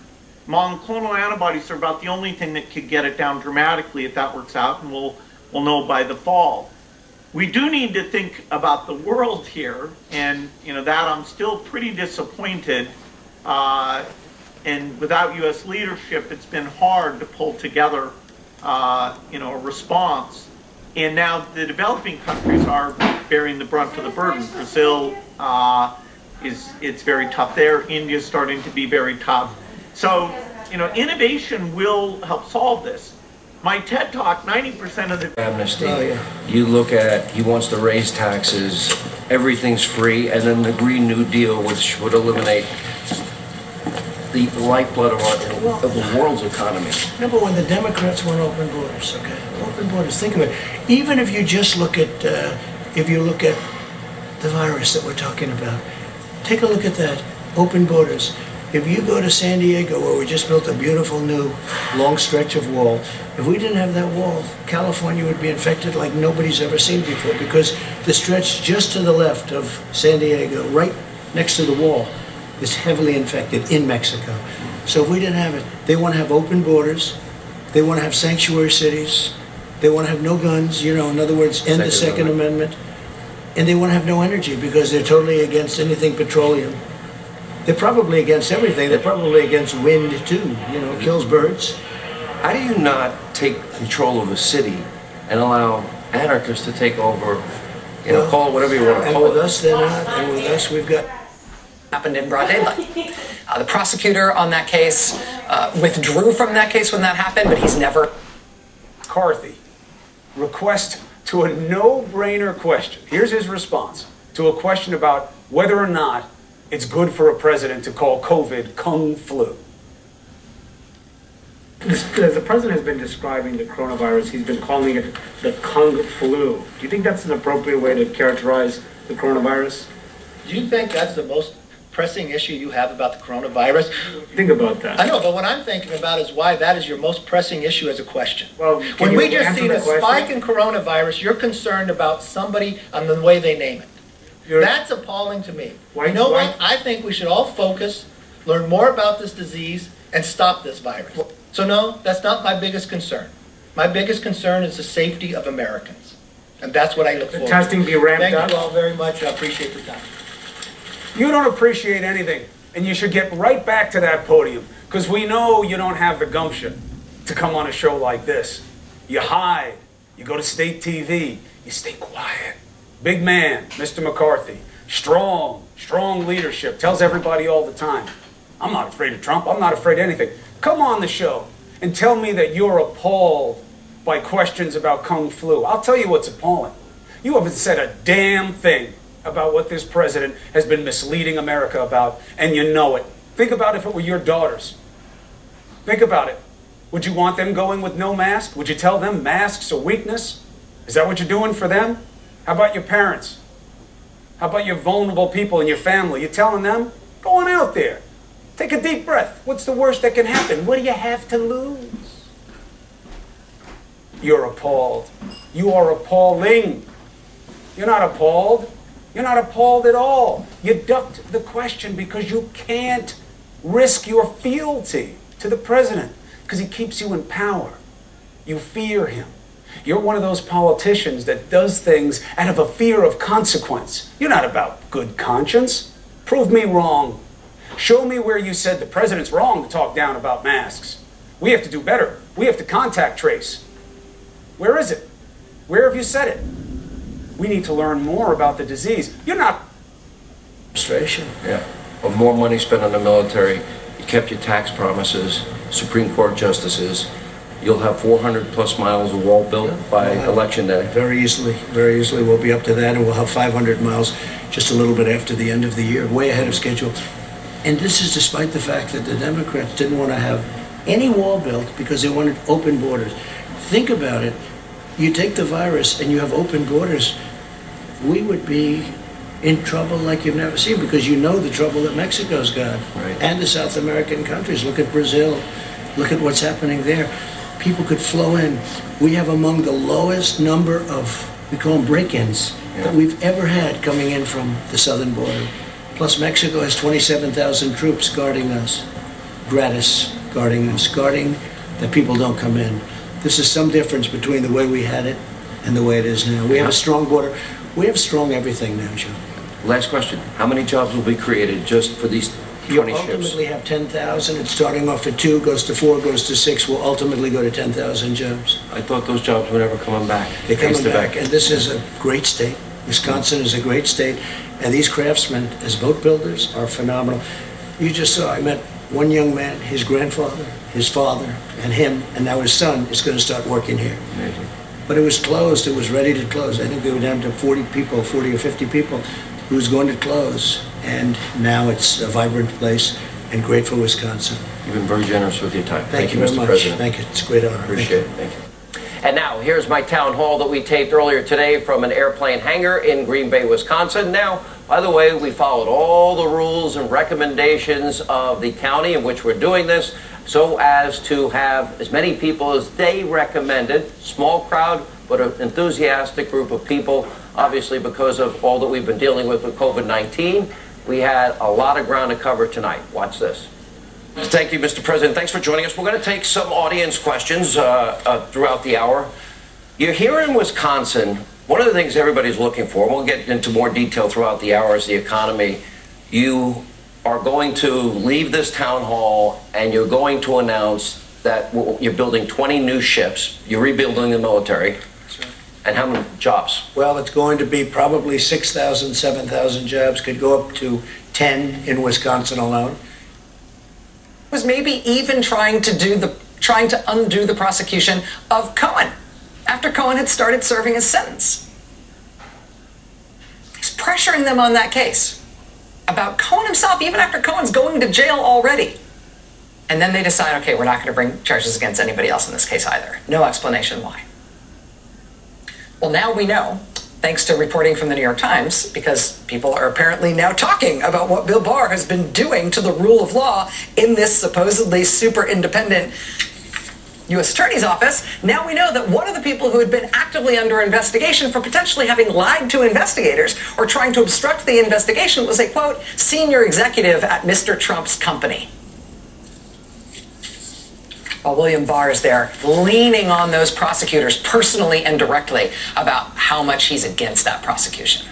Monoclonal antibodies are about the only thing that could get it down dramatically if that works out, and we'll know by the fall. We do need to think about the world here, and you know that I'm still pretty disappointed. And without U.S. leadership, it's been hard to pull together, you know, a response. And now the developing countries are bearing the brunt of the burden. Brazil it's very tough there. India's starting to be very tough. So, you know, innovation will help solve this. My TED Talk, 90% of the
amnesty. You look at, he wants to raise taxes, everything's free, and then the Green New Deal, which would eliminate the lifeblood of the world's economy.
Number one, the Democrats want open borders, okay? Open borders, think of it. Even if you just look at, if you look at the virus that we're talking about, take a look at that, open borders. If you go to San Diego, where we just built a beautiful new long stretch of wall, if we didn't have that wall, California would be infected like nobody's ever seen before, because the stretch just to the left of San Diego, right next to the wall, is heavily infected in Mexico. So if we didn't have it, they want to have open borders, they want to have sanctuary cities, they want to have no guns, you know, in other words, end the Second Amendment, and they want to have no energy because they're totally against anything petroleum. They're probably against everything. They're probably against wind too, you know, kills birds.
How do you not take control of a city and allow anarchists to take over, you know, call it whatever you want to call it?
And with us, they're not, and with us, we've got...
Happened in broad daylight. The prosecutor on that case withdrew from that case when that happened, but he's never...
McCarthy, request to a no-brainer question. Here's his response to a question about whether or not it's good for a president to call COVID Kung flu.
As the president has been describing the coronavirus, he's been calling it the Kung flu. Do you think that's an appropriate way to characterize the coronavirus?
Do you think that's the most pressing issue you have about the coronavirus?
Think about that.
I know, but what I'm thinking about is why that is your most pressing issue as a question.
Well,
when we just see the spike in coronavirus, you're concerned about somebody and the way they name it. That's appalling to me. You know what? I think we should all focus, learn more about this disease, and stop this virus. So no, that's not my biggest concern. My biggest concern is the safety of Americans. And that's what I look forward to.
Testing be ramped up?
Thank you all very much. I appreciate the time.
You don't appreciate anything, and you should get right back to that podium, because we know you don't have the gumption to come on a show like this. You hide, you go to state TV, you stay quiet. Big man, Mr. McCarthy, strong leadership, tells everybody all the time, I'm not afraid of Trump, I'm not afraid of anything. Come on the show and tell me that you're appalled by questions about Kung flu. I'll tell you what's appalling. You haven't said a damn thing about what this president has been misleading America about, and you know it. Think about if it were your daughters. Think about it. Would you want them going with no mask? Would you tell them masks are weakness? Is that what you're doing for them? How about your parents? How about your vulnerable people in your family? You're telling them, go on out there. Take a deep breath. What's the worst that can happen? What do you have to lose? You're appalled. You are appalling. You're not appalled. You're not appalled at all. You ducked the question because you can't risk your fealty to the president because he keeps you in power. You fear him. You're one of those politicians that does things out of a fear of consequence. You're not about good conscience. Prove me wrong. Show me where you said the president's wrong to talk down about masks. We have to do better. We have to contact trace. Where is it? Where have you said it? We need to learn more about the disease. You're not...
Administration. Yeah. Well, more money spent on the military. You kept your tax promises. Supreme Court justices. You'll have 400 plus miles of wall built by election day.
Very easily we'll be up to that, and we'll have 500 miles just a little bit after the end of the year, way ahead of schedule. And this is despite the fact that the Democrats didn't want to have any wall built because they wanted open borders. Think about it. You take the virus and you have open borders, we would be in trouble like you've never seen, because you know the trouble that Mexico's got, right, and the South American countries. Look at Brazil. Look at what's happening there. People could flow in. We have among the lowest number of, we call them break-ins, that we've ever had coming in from the southern border. Plus Mexico has 27,000 troops guarding us, gratis guarding us, guarding that people don't come in. This is some difference between the way we had it and the way it is now. We have a strong border. We have strong everything now, Joe.
Last question. How many jobs will be created just for these 20 ships?
You'll ultimately have 10,000. It's starting off at 2, goes to 4, goes to 6. We'll ultimately go to 10,000 jobs.
I thought those jobs were never coming back.
They're coming back, and this is a great state. Wisconsin is a great state, and these craftsmen as boat builders are phenomenal. You just saw, I met one young man, his grandfather, his father, and him, and now his son is going to start working here.
Amazing.
But it was closed. It was ready to close. I think they were down to 40 people, 40 or 50 people, who was going to close. And now it's a vibrant place and great for Wisconsin.
You've been very generous with your time.
Thank you very
Mr.
much.
President.
Thank you. It's a great honor.
Appreciate it. Thank you.
And now, here's my town hall that we taped earlier today from an airplane hangar in Green Bay, Wisconsin. Now, by the way, we followed all the rules and recommendations of the county in which we're doing this, so as to have as many people as they recommended. Small crowd, but an enthusiastic group of people, obviously because of all that we've been dealing with COVID-19. We had a lot of ground to cover tonight. Watch this. Thank you, Mr. President. Thanks for joining us. We're going to take some audience questions throughout the hour. You're here in Wisconsin. One of the things everybody's looking for, and we'll get into more detail throughout the hour, is the economy. You are going to leave this town hall and you're going to announce that you're building 20 new ships. You're rebuilding the military. That's right. And how many jobs?
Well, it's going to be probably 6,000, 7,000 jobs. Could go up to 10 in Wisconsin alone.
Was maybe even trying to undo the prosecution of Cohen after Cohen had started serving his sentence. He's pressuring them on that case about Cohen himself, even after Cohen's going to jail already. And then they decide, okay, we're not going to bring charges against anybody else in this case either. No explanation why. Well, now we know, thanks to reporting from the New York Times, because people are apparently now talking about what Bill Barr has been doing to the rule of law in this supposedly super independent U.S. Attorney's Office. Now we know that one of the people who had been actively under investigation for potentially having lied to investigators or trying to obstruct the investigation was a, quote, senior executive at Mr. Trump's company. While William Barr is there leaning on those prosecutors personally and directly about how much he's against that prosecution.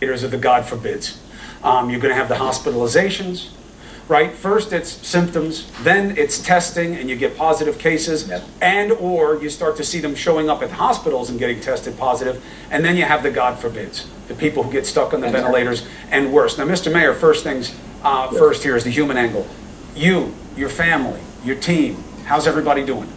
Of the God forbids. You're going to have the hospitalizations, right? First it's symptoms, then it's testing, and you get positive cases, and or you start to see them showing up at hospitals and getting tested positive, and then you have the God forbids, the people who get stuck on the ventilators and worse. Now, Mr. Mayor, first things first here is the human angle. You, your family, your team, how's everybody doing?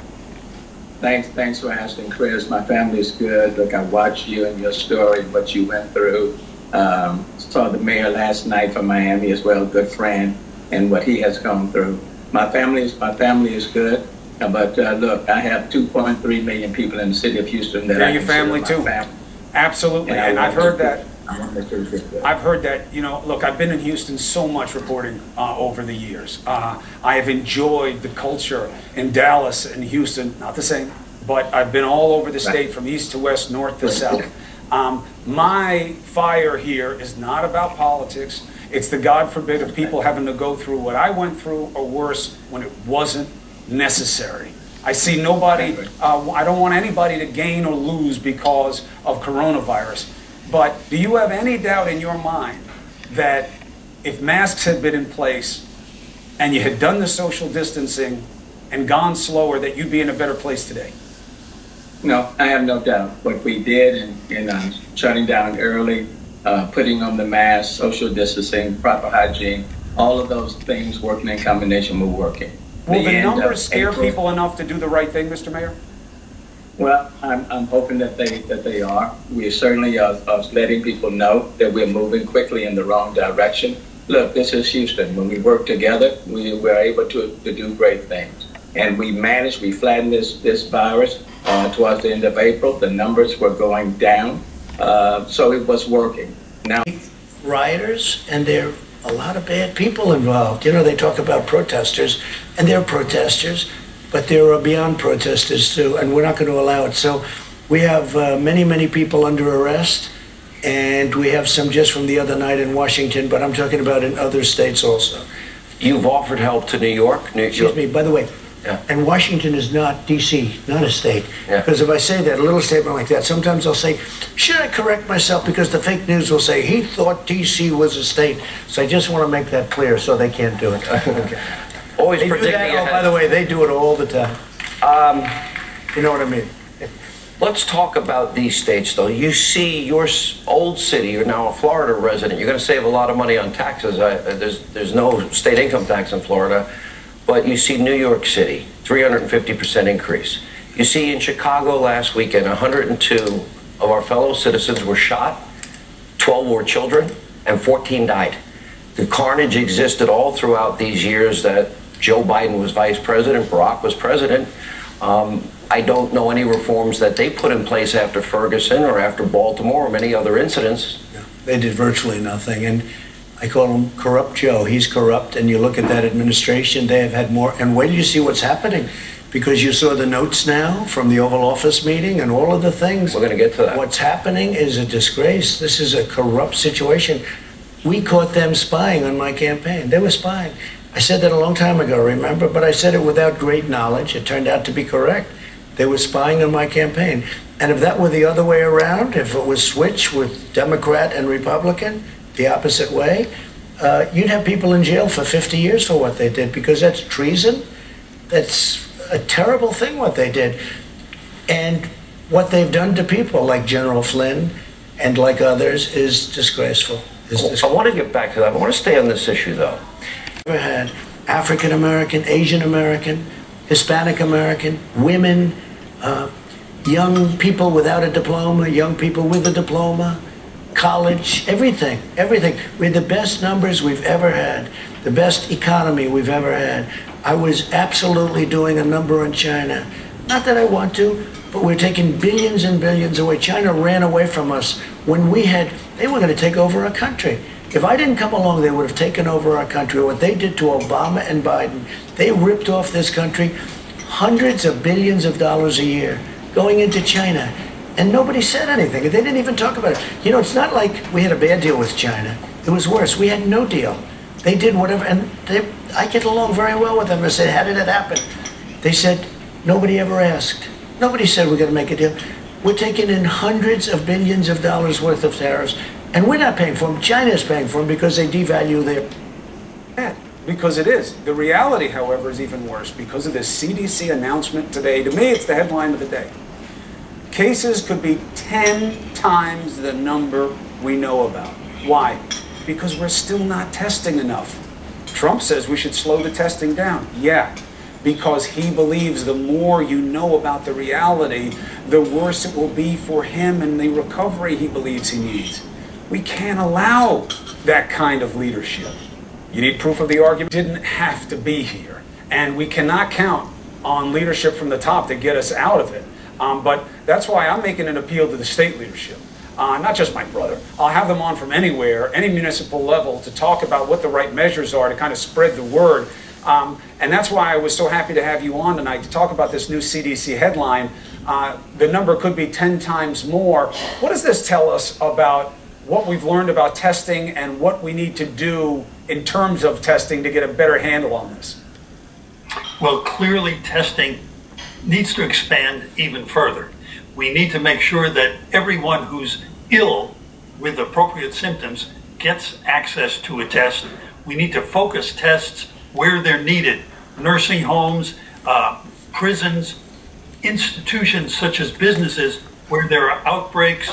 Thanks for asking, Chris. My family's good. Look, I watched you and your story, what you went through. Saw the mayor last night from Miami as well, good friend, and what he has gone through. My family is good, but look, I have 2.3 million people in the city of Houston that I
your family too. Absolutely, and I've heard that.
I've
heard that, look, I've been in Houston so much reporting over the years. I have enjoyed the culture in Dallas and Houston, not the same, but I've been all over the state from east to west, north to south. My fire here is not about politics. It's the God forbid of people having to go through what I went through or worse when it wasn't necessary. I see nobody, I don't want anybody to gain or lose because of coronavirus. But do you have any doubt in your mind that if masks had been in place and you had done the social distancing and gone slower, that you'd be in a better place today?
No, I have no doubt. What we did in shutting down early, putting on the mask, social distancing, proper hygiene, all of those things working in combination were working.
Will the numbers scare people enough to do the right thing, Mr. Mayor?
Well, I'm hoping that they are. We certainly are letting people know that we're moving quickly in the wrong direction. Look, this is Houston. When we work together, we were able to do great things. And we flattened this virus towards the end of April. The numbers were going down, so it was working. Now,
rioters, and there are a lot of bad people involved. They talk about protesters, and they're protesters, but there are beyond protesters too, and we're not going to allow it. So we have many people under arrest, and we have some just from the other night in Washington, but I'm talking about in other states also.
You've offered help to New York?
Excuse me, by the way, and Washington is not D.C., not a state. Because if I say that, a little statement like that, sometimes I'll say, should I correct myself? Because the fake news will say, he thought D.C. was a state. So I just want to make that clear so they can't do it. Okay.
Always
they
predicting
do that. Oh, by the way, they do it all the time. You know what I mean?
Let's talk about these states, though. You see your old city, you're now a Florida resident. You're going to save a lot of money on taxes. There's no state income tax in Florida. But you see New York City, 350% increase. You see in Chicago last weekend, 102 of our fellow citizens were shot, 12 were children, and 14 died. The carnage existed all throughout these years that Joe Biden was vice president, Barack was president. I don't know any reforms that they put in place after Ferguson or after Baltimore or many other incidents.
They did virtually nothing, and I call him Corrupt Joe. He's corrupt, and you look at that administration, they have had more. And wait till you see what's happening, because you saw the notes now from the Oval Office meeting and all of the things.
We're going to get to that.
What's happening is a disgrace. This is a corrupt situation. We caught them spying on my campaign. They were spying. I said that a long time ago, remember? But I said it without great knowledge. It turned out to be correct. They were spying on my campaign. And if that were the other way around, if it was switched with Democrat and Republican, the opposite way, you'd have people in jail for 50 years for what they did, because that's treason. That's a terrible thing what they did. And what they've done to people like General Flynn and like others is disgraceful.
I want to get back to that. I want to stay on this issue, though.
We've ever had African American, Asian American, Hispanic American, women, young people without a diploma, young people with a diploma, college, everything. We had the best numbers we've ever had, the best economy we've ever had. I was absolutely doing a number on China. Not that I want to, but we're taking billions and billions away. China ran away from us when they were going to take over our country. If I didn't come along, they would have taken over our country. What they did to Obama and Biden, they ripped off this country hundreds of billions of dollars a year going into China. And nobody said anything. They didn't even talk about it. It's not like we had a bad deal with China. It was worse. We had no deal. They did whatever, and I get along very well with them. I said, how did it happen? They said, nobody ever asked. Nobody said we're going to make a deal. We're taking in hundreds of billions of dollars worth of tariffs, and we're not paying for them. China's paying for them because they devalue their...
Because it is. The reality, however, is even worse. Because of this CDC announcement today, to me, it's the headline of the day. Cases could be 10 times the number we know about. Why? Because we're still not testing enough. Trump says we should slow the testing down. Yeah, because he believes the more you know about the reality, the worse it will be for him and the recovery he believes he needs. We can't allow that kind of leadership. You need proof of the argument. Didn't have to be here. And we cannot count on leadership from the top to get us out of it. But that's why I'm making an appeal to the state leadership. not just my brother. I'll have them on from anywhere, any municipal level, to talk about what the right measures are to kind of spread the word. And that's why I was so happy to have you on tonight to talk about this new CDC headline. The number could be 10 times more. What does this tell us about what we've learned about testing and what we need to do in terms of testing to get a better handle on this?
Well, clearly testing needs to expand even further. We need to make sure that everyone who's ill with appropriate symptoms gets access to a test. We need to focus tests where they're needed. Nursing homes, prisons, institutions such as businesses where there are outbreaks,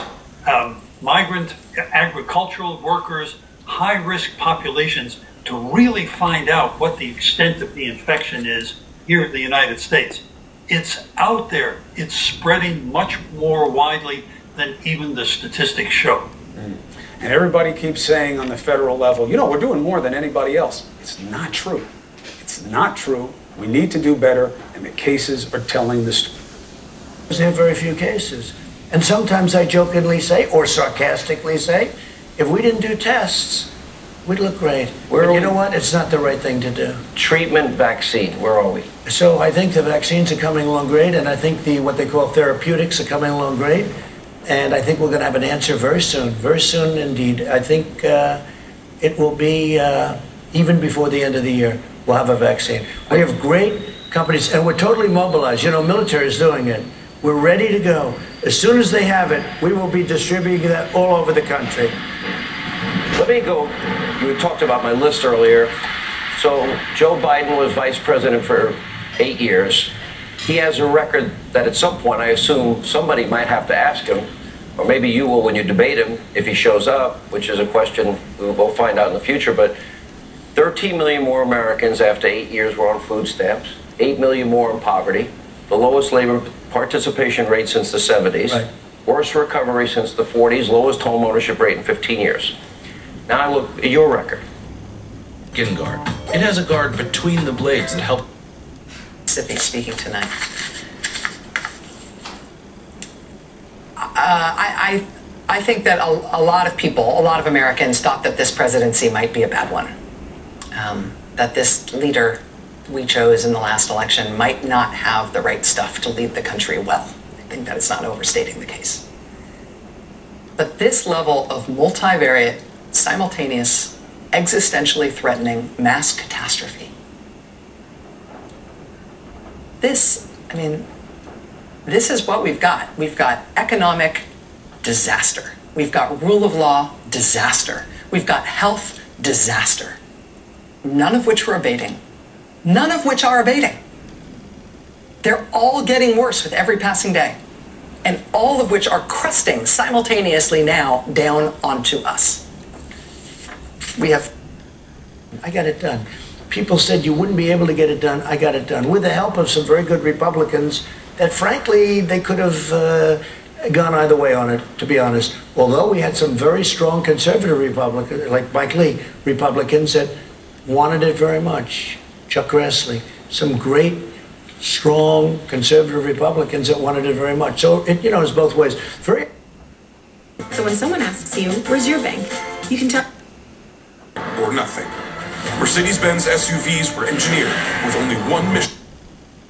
migrant agricultural workers, high-risk populations, to really find out what the extent of the infection is here in the United States. It's out there. It's spreading much more widely than even the statistics show.
And everybody keeps saying on the federal level, you know, we're doing more than anybody else. It's not true. It's not true. We need to do better, and the cases are telling the story.
There are very few cases. And sometimes I jokingly say, or sarcastically say, if we didn't do tests, we'd look great. But you know what? It's not the right thing to do.
Treatment, vaccine, where are we?
So I think the vaccines are coming along great, and I think what they call therapeutics are coming along great. And I think we're going to have an answer very soon indeed. I think it will be even before the end of the year, we'll have a vaccine. We have great companies, and we're totally mobilized. You know, military is doing it. We're ready to go. As soon as they have it, we will be distributing that all over the country.
Let me go. You talked about my list earlier. So Joe Biden was vice president for 8 years. He has a record that at some point, I assume, somebody might have to ask him, or maybe you will when you debate him, if he shows up, which is a question we'll find out in the future. But 13 million more Americans after 8 years were on food stamps, 8 million more in poverty, the lowest labor participation rate since the 70s, right. Worst recovery since the 40s, lowest home ownership rate in 15 years. Now I look at your record.
Skin guard. It has a guard between the blades that help.
Mississippi speaking tonight. I think that a lot of people, a lot of Americans thought that this presidency might be a bad one. That this leader we chose in the last election might not have the right stuff to lead the country well. I think that it's not overstating the case. But this level of multivariate, simultaneous, existentially threatening mass catastrophe, this is what we've got. We've got economic disaster. We've got rule of law disaster. We've got health disaster. None of which we're abating. None of which are abating. They're all getting worse with every passing day. And all of which are crusting simultaneously now down onto us.
I got it done. People said you wouldn't be able to get it done. I got it done with the help of some very good Republicans that frankly they could have gone either way on it, to be honest. Although we had some very strong conservative Republicans, like Mike Lee, Republicans that wanted it very much. Chuck Grassley, some great, strong conservative Republicans that wanted it very much. So it, you know, it's both ways.
So when someone asks you, "Where's your bank?" you can tell.
Or nothing. Mercedes-Benz SUVs were engineered with only one mission.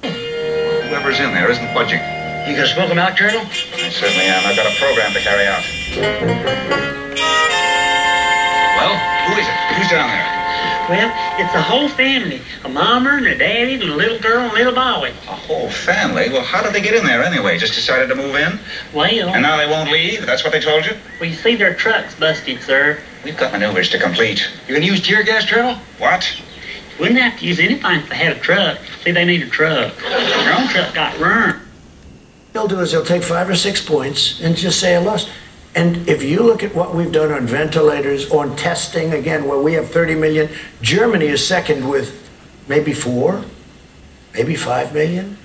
Whoever's in there isn't budging.
You gonna smoke them out, Colonel?
I certainly am. I've got a program to carry out. Well, who is it? Who's down there?
Well, it's the whole family. A mama and a daddy and a little girl and a little boy.
A whole family? Well, how did they get in there anyway? Just decided to move in?
Well...
And now they won't leave? That's what they told you?
Well, you see their truck's busted, sir.
We've got maneuvers to complete.
You gonna use tear gas, Colonel?
What?
Wouldn't have to use anything if they had a truck. See, they need a truck. Their own truck got ruined.
They'll do is they'll take 5 or 6 points and just say a loss. And if you look at what we've done on ventilators, on testing, again, where we have 30 million, Germany is second with maybe 4, maybe 5 million.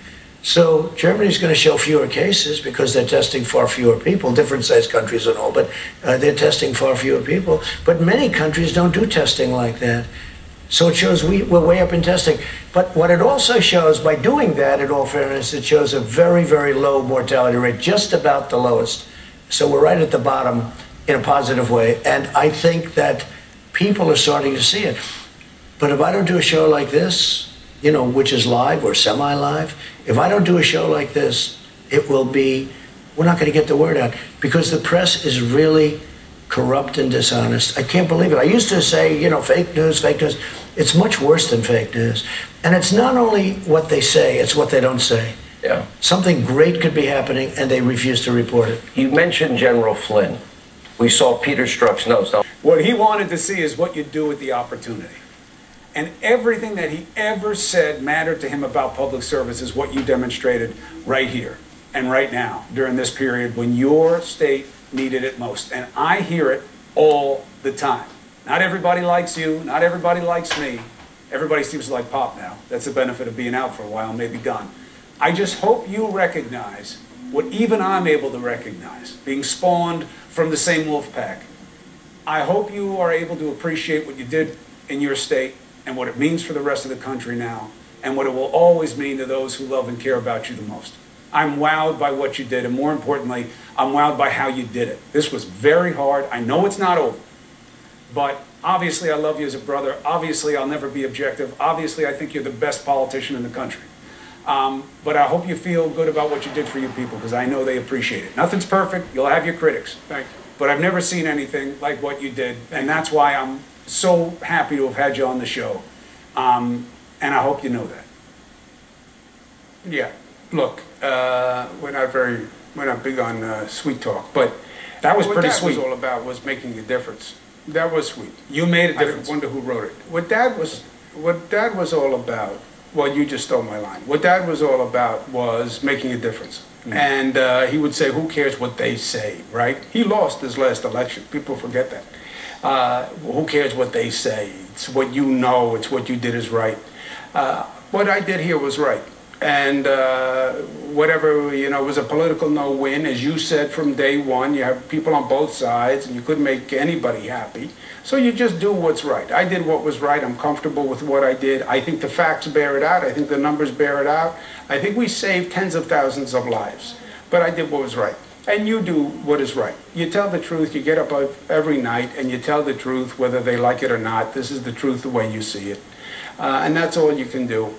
So Germany's going to show fewer cases because they're testing far fewer people, different sized countries and all, but they're testing far fewer people. But many countries don't do testing like that. So it shows we're way up in testing. But what it also shows, by doing that, in all fairness, it shows a very, very low mortality rate, just about the lowest. So we're right at the bottom in a positive way. And I think that people are starting to see it. But if I don't do a show like this, you know, which is live or semi-live, if I don't do a show like this, it will be, we're not going to get the word out because the press is really corrupt and dishonest. I can't believe it. I used to say, you know, fake news, fake news. It's much worse than fake news. And it's not only what they say, it's what they don't say.
Yeah.
Something great could be happening and they refuse to report it.
You mentioned General Flynn. We saw Peter Strzok's notes. Now,
what he wanted to see is what you do with the opportunity. And everything that he ever said mattered to him about public service is what you demonstrated right here and right now during this period when your state needed it most. And I hear it all the time. Not everybody likes you. Not everybody likes me. Everybody seems to like Pop now. That's the benefit of being out for a while, maybe gone. I just hope you recognize what even I'm able to recognize, being spawned from the same wolf pack. I hope you are able to appreciate what you did in your state and what it means for the rest of the country now, and what it will always mean to those who love and care about you the most. I'm wowed by what you did, and more importantly, I'm wowed by how you did it. This was very hard. I know it's not over, but obviously I love you as a brother. Obviously I'll never be objective. Obviously I think you're the best politician in the country. But I hope you feel good about what you did for you people, because I know they appreciate it. Nothing's perfect. You'll have your critics. Thank you. But I've never seen anything like what you did, and that's why I'm so happy to have had you on the show. And I hope you know that. Yeah, look, we're not big on sweet talk, but that was pretty sweet. What that was all about was making a difference. That was sweet. You made a difference. I wonder who wrote it. What Dad was all about, well, you just stole my line. What Dad was all about was making a difference. Mm-hmm. And he would say, who cares what they say, right? He lost his last election. People forget that. Who cares what they say? It's what you know. It's what you did is right. What I did here was right. And whatever, you know, was a political no-win. As you said from day one, you have people on both sides, and you couldn't make anybody happy. So you just do what's right. I did what was right. I'm comfortable with what I did. I think the facts bear it out. I think the numbers bear it out. I think we saved tens of thousands of lives. But I did what was right. And you do what is right. You tell the truth. You get up every night and you tell the truth, whether they like it or not. This is the truth the way you see it. And that's all you can do.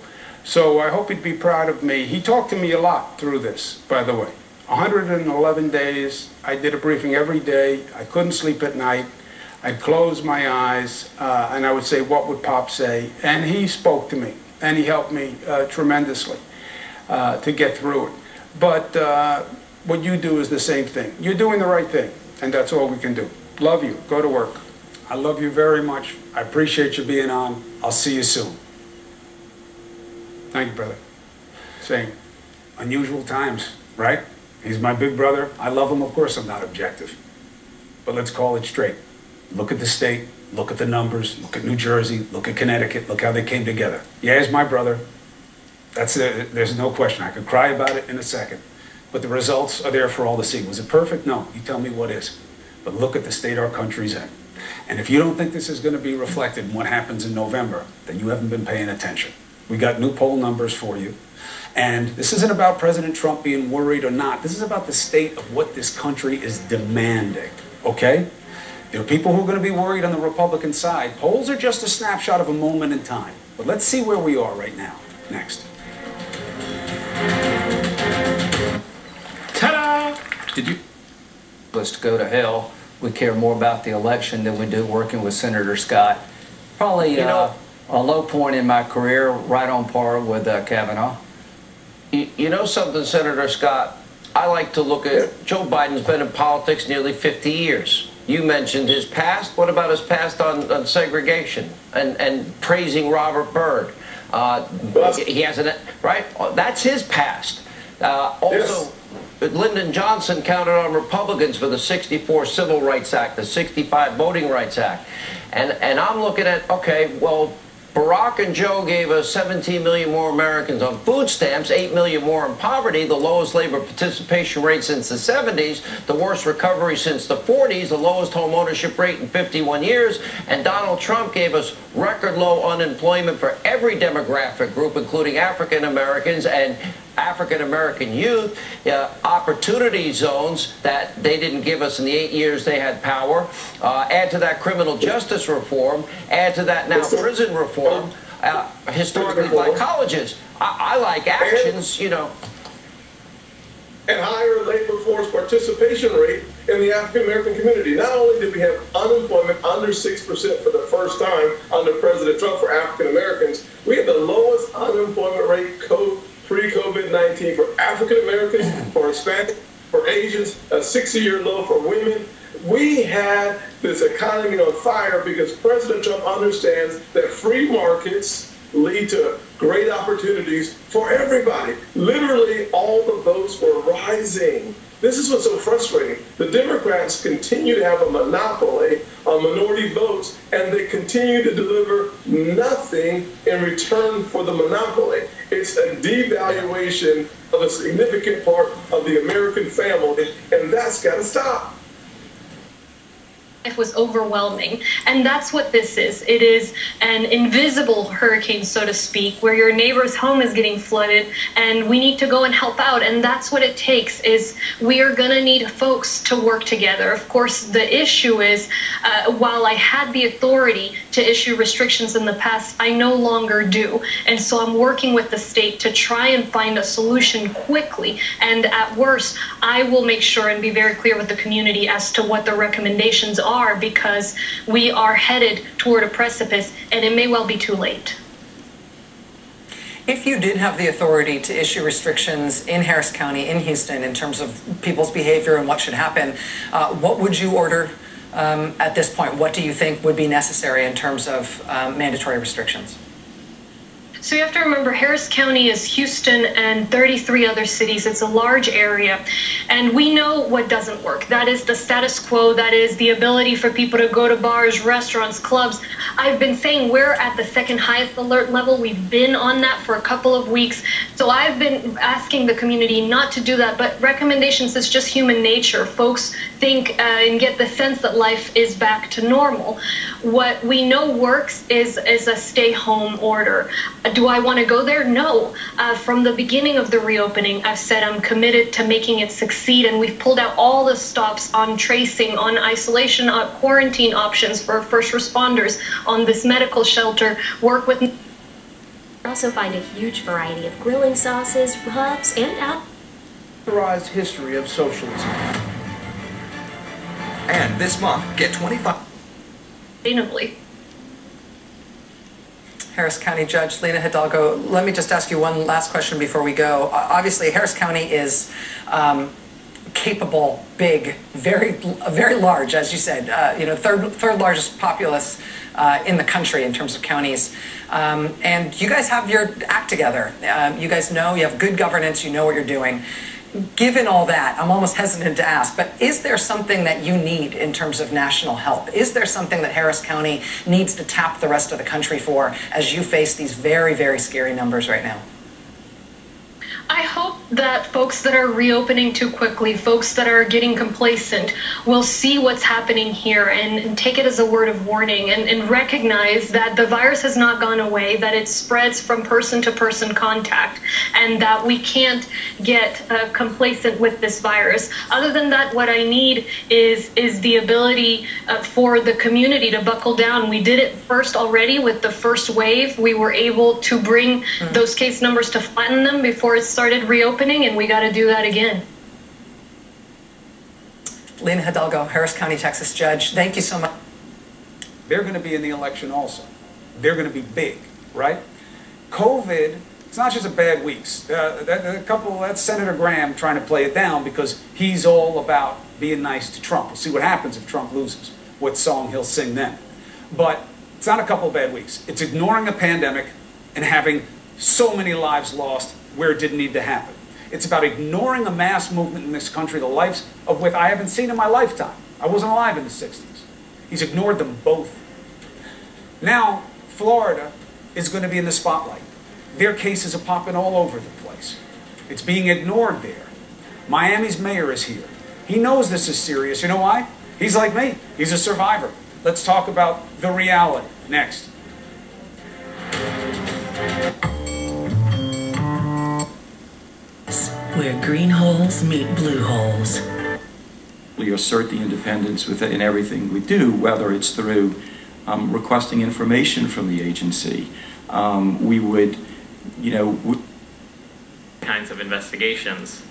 So I hope he'd be proud of me. He talked to me a lot through this, by the way. 111 days. I did a briefing every day. I couldn't sleep at night. I'd close my eyes and I would say, what would Pop say? And he spoke to me and he helped me tremendously to get through it. But what you do is the same thing. You're doing the right thing, and that's all we can do. Love you. Go to work. I love you very much. I appreciate you being on. I'll see you soon. Thank you, brother. Same. Unusual times, right? He's my big brother. I love him. Of course I'm not objective. But let's call it straight. Look at the state. Look at the numbers. Look at New Jersey. Look at Connecticut. Look how they came together. Yeah, he's my brother. That's it. There's no question. I could cry about it in a second. But the results are there for all to see. Was it perfect? No. You tell me what is. But look at the state our country's in. And if you don't think this is going to be reflected in what happens in November, then you haven't been paying attention. We got new poll numbers for you. And this isn't about President Trump being worried or not. This is about the state of what this country is demanding. Okay? There are people who are going to be worried on the Republican side. Polls are just a snapshot of a moment in time. But let's see where we are right now. Next.
Ta-da! Did you? Let's go to hell. We care more about the election than we do working with Senator Scott. Probably a low point in my career, right on par with Kavanaugh.
You know something, Senator Scott? I like to look at Joe Biden's been in politics nearly 50 years. You mentioned his past. What about his past on segregation and praising Robert Byrd? He hasn't, right? That's his past. Also, Lyndon Johnson counted on Republicans for the 64 Civil Rights Act, the 65 Voting Rights Act. And I'm looking at, okay, well, Barack and Joe gave us 17 million more Americans on food stamps, 8 million more in poverty, the lowest labor participation rate since the 70s, the worst recovery since the 40s, the lowest home ownership rate in 51 years, and Donald Trump gave us record low unemployment for every demographic group, including African Americans, and African-American youth, opportunity zones that they didn't give us in the 8 years they had power, add to that criminal justice reform, add to that now prison reform, historically black colleges. I like actions, you know.
And higher labor force participation rate in the African-American community. Not only did we have unemployment under 6% for the first time under President Trump for African-Americans, we had the lowest unemployment rate pre-COVID-19 for African-Americans, for Hispanics, for Asians, a 60-year low for women. We had this economy on fire because President Trump understands that free markets lead to great opportunities for everybody. Literally, all the votes were rising. This is what's so frustrating. The Democrats continue to have a monopoly on minority votes, and they continue to deliver nothing in return for the monopoly. It's a devaluation of a significant part of the American family, and that's got to stop.
It was overwhelming, and that's what this is. It is an invisible hurricane, so to speak, where your neighbor's home is getting flooded and we need to go and help out. And that's what it takes. Is we are gonna need folks to work together. Of course, the issue is while I had the authority to issue restrictions in the past, I no longer do. And so I'm working with the state to try and find a solution quickly. And at worst, I will make sure and be very clear with the community as to what the recommendations are, because we are headed toward a precipice and it may well be too late.
If you did have the authority to issue restrictions in Harris County, in Houston, in terms of people's behavior and what should happen, what would you order at this point? What do you think would be necessary in terms of mandatory restrictions?
So you have to remember, Harris County is Houston and 33 other cities. It's a large area. And we know what doesn't work. That is the status quo. That is the ability for people to go to bars, restaurants, clubs. I've been saying we're at the second highest alert level. We've been on that for a couple of weeks. So I've been asking the community not to do that. But recommendations is just human nature. Folks think and get the sense that life is back to normal. What we know works is a stay-home order. Do I want to go there? No. From the beginning of the reopening, I've said I'm committed to making it succeed, and we've pulled out all the stops on tracing, on isolation, on quarantine options for first responders, on this medical shelter, work with...
Also find a huge variety of grilling sauces, rubs, and
authorized history of socialism.
And this month, get 25...
Sustainably.
Harris County Judge Lena Hidalgo, let me just ask you one last question before we go. Obviously, Harris County is capable, big, very large, as you said. Third largest populace in the country in terms of counties. And you guys have your act together. You guys know you have good governance. You know what you're doing. Given all that, I'm almost hesitant to ask, but is there something that you need in terms of national help? Is there something that Harris County needs to tap the rest of the country for as you face these very, very scary numbers right now?
I hope that folks that are reopening too quickly, folks that are getting complacent, will see what's happening here and take it as a word of warning and recognize that the virus has not gone away, that it spreads from person to person contact, and that we can't get complacent with this virus. Other than that, what I need is the ability for the community to buckle down. We did it first already with the first wave. We were able to bring those case numbers to flatten them before it started reopening, and we got to do that again.
Lena Hidalgo, Harris County, Texas Judge, thank you so much.
They're going to be in the election also. They're going to be big, right? COVID, it's not just a bad weeks. That's Senator Graham trying to play it down because he's all about being nice to Trump. We'll see what happens if Trump loses, what song he'll sing then. But it's not a couple of bad weeks. It's ignoring a pandemic and having so many lives lost where it didn't need to happen. It's about ignoring a mass movement in this country, the likes of which I haven't seen in my lifetime. I wasn't alive in the 60s. He's ignored them both. Now, Florida is going to be in the spotlight. Their cases are popping all over the place. It's being ignored there. Miami's mayor is here. He knows this is serious. You know why? He's like me. He's a survivor. Let's talk about the reality next.
where green holes meet blue holes.
We assert the independence in everything we do, whether it's through requesting information from the agency. We would,
kinds of investigations.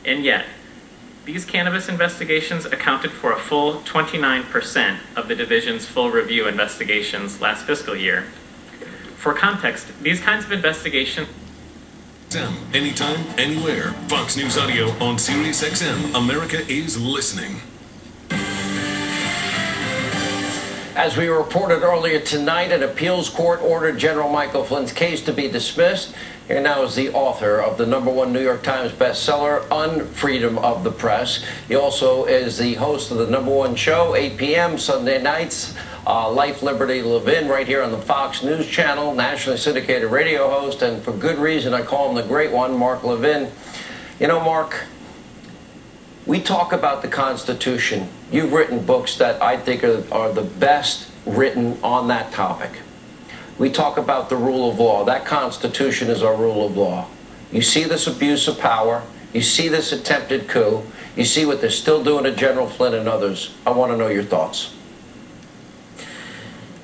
And yet, these cannabis investigations accounted for a full 29% of the division's full review investigations last fiscal year. For context, these kinds of investigations...
Anytime, anywhere. Fox News Audio on Sirius XM. America is listening.
As we reported earlier tonight, an appeals court ordered General Michael Flynn's case to be dismissed. Here now is the author of the #1 New York Times bestseller, Unfreedom of the Press. He also is the host of the #1 show, 8 p.m. Sunday nights, Life, Liberty, Levin, right here on the Fox News Channel, nationally syndicated radio host, and for good reason I call him the great one, Mark Levin. You know, Mark, we talk about the Constitution. You've written books that I think are the best written on that topic. We talk about the rule of law. That Constitution is our rule of law. You see this abuse of power. You see this attempted coup. You see what they're still doing to General Flynn and others. I want to know your thoughts.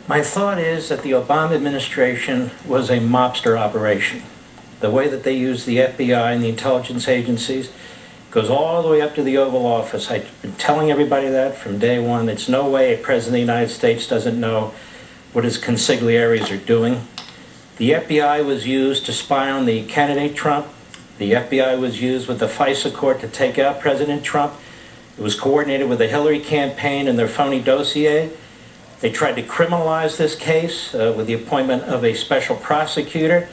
My thought is that the Obama administration was a mobster operation. The way that they used the FBI and the intelligence agencies goes all the way up to the Oval Office. I've been telling everybody that from day one. It's no way a president of the United States doesn't know what his consigliaries are doing. The FBI was used to spy on the candidate Trump. The FBI was used with the FISA court to take out President Trump. It was coordinated with the Hillary campaign and their phony dossier. They tried to criminalize this case with the appointment of a special prosecutor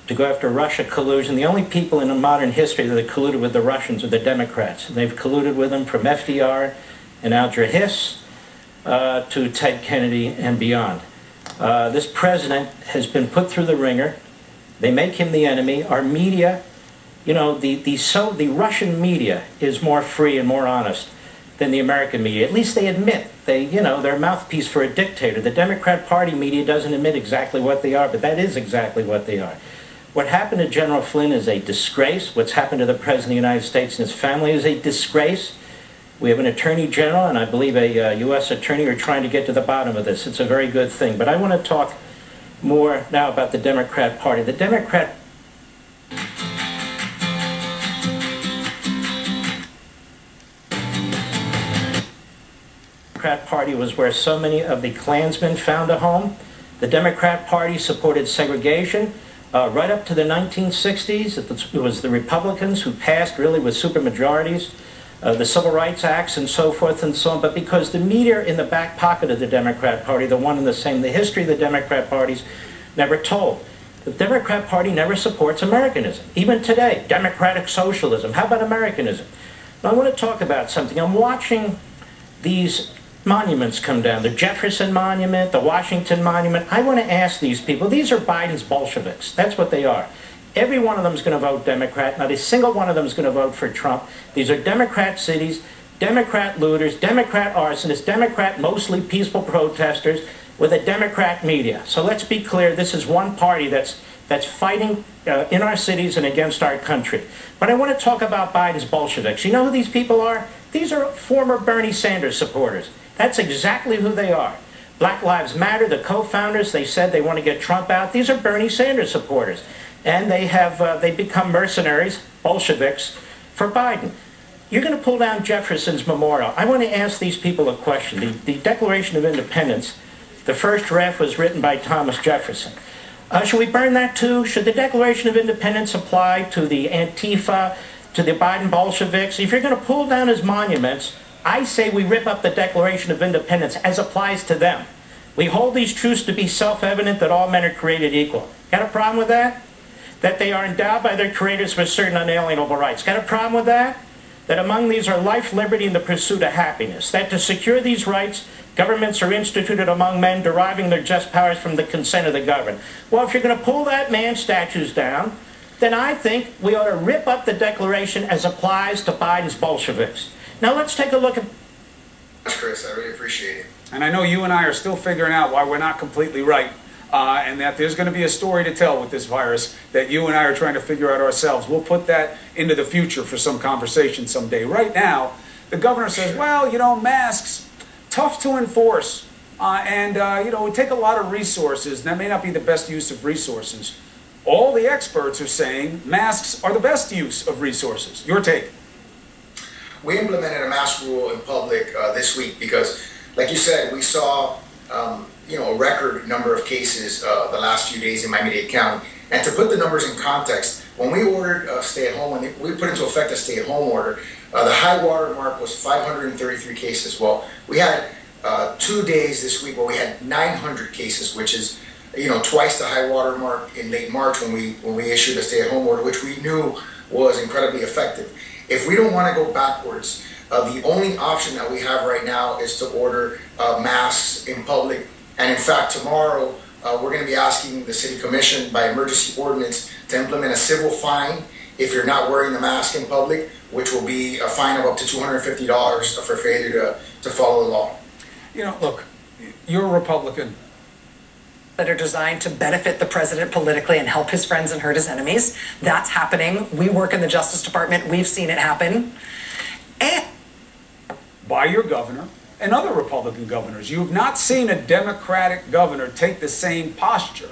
to go after Russia collusion. The only people in modern history that have colluded with the Russians are the Democrats. And they've colluded with them from FDR and Alger Hiss to Ted Kennedy and beyond. This president has been put through the ringer. They make him the enemy. Our media, you know, the Russian media is more free and more honest than the American media. At least they admit they're a mouthpiece for a dictator. The Democrat Party media doesn't admit exactly what they are, but that is exactly what they are. What happened to General Flynn is a disgrace. What's happened to the President of the United States and his family is a disgrace. We have an Attorney General and I believe a U.S. Attorney who are trying to get to the bottom of this. It's a very good thing. But I want to talk more now about the Democrat Party. The Democrat Party was where so many of the Klansmen found a home. The Democrat Party supported segregation right up to the 1960s. It was the Republicans who passed, really with supermajorities, the Civil Rights Acts and so forth and so on. But because the media in the back pocket of the Democrat Party, the one and the same, the history of the Democrat parties never told. The Democrat Party never supports Americanism. Even today, democratic socialism. How about Americanism? Now, I want to talk about something. I'm watching these monuments come down, the Jefferson Monument, the Washington Monument. I want to ask these people, these are Biden's Bolsheviks. That's what they are. Every one of them is going to vote Democrat. Not a single one of them is going to vote for Trump. These are Democrat cities, Democrat looters, Democrat arsonists, Democrat mostly peaceful protesters with a Democrat media. So let's be clear, this is one party that's fighting in our cities and against our country. But I want to talk about Biden's Bolsheviks. You know who these people are? These are former Bernie Sanders supporters. That's exactly who they are. Black Lives Matter, the co-founders, they said they want to get Trump out. These are Bernie Sanders supporters. And they become mercenaries, Bolsheviks, for Biden. You're going to pull down Jefferson's memorial. I want to ask these people a question. The Declaration of Independence, the first draft was written by Thomas Jefferson. Should we burn that too? Should the Declaration of Independence apply to the Antifa, to the Biden Bolsheviks? If you're going to pull down his monuments, I say we rip up the Declaration of Independence as applies to them. We hold these truths to be self-evident that all men are created equal. Got a problem with that? That they are endowed by their creators with certain unalienable rights. Got a problem with that? That among these are life, liberty, and the pursuit of happiness. That to secure these rights, governments are instituted among men, deriving their just powers from the consent of the governed. Well, if you're going to pull that man's statues down, then I think we ought to rip up the Declaration as applies to Biden's Bolsheviks. Now let's take a look at...
Chris, I really appreciate it.
And I know you and I are still figuring out why we're not completely right and that there's going to be a story to tell with this virus that you and I are trying to figure out ourselves. We'll put that into the future for some conversation someday. Right now, the governor says, well, you know, masks, tough to enforce, and you know, it would take a lot of resources. That may not be the best use of resources. All the experts are saying masks are the best use of resources. Your take?
We implemented a mask rule in public this week because, like you said, we saw you know, a record number of cases the last few days in Miami-Dade County. And to put the numbers in context, when we ordered stay-at-home, when we put into effect a stay-at-home order, the high water mark was 533 cases. Well, we had 2 days this week where we had 900 cases, which is, you know, twice the high water mark in late March when we issued a stay-at-home order, which we knew was incredibly effective. If we don't want to go backwards, the only option that we have right now is to order masks in public. And in fact, tomorrow we're going to be asking the City Commission by emergency ordinance to implement a civil fine if you're not wearing the mask in public, which will be a fine of up to $250 for failure to follow the law.
You know, look, you're a Republican.
That are designed to benefit the president politically and help his friends and hurt his enemies. That's happening. We work in the Justice Department. We've seen it happen. And
by your governor and other Republican governors. You have not seen a Democratic governor take the same posture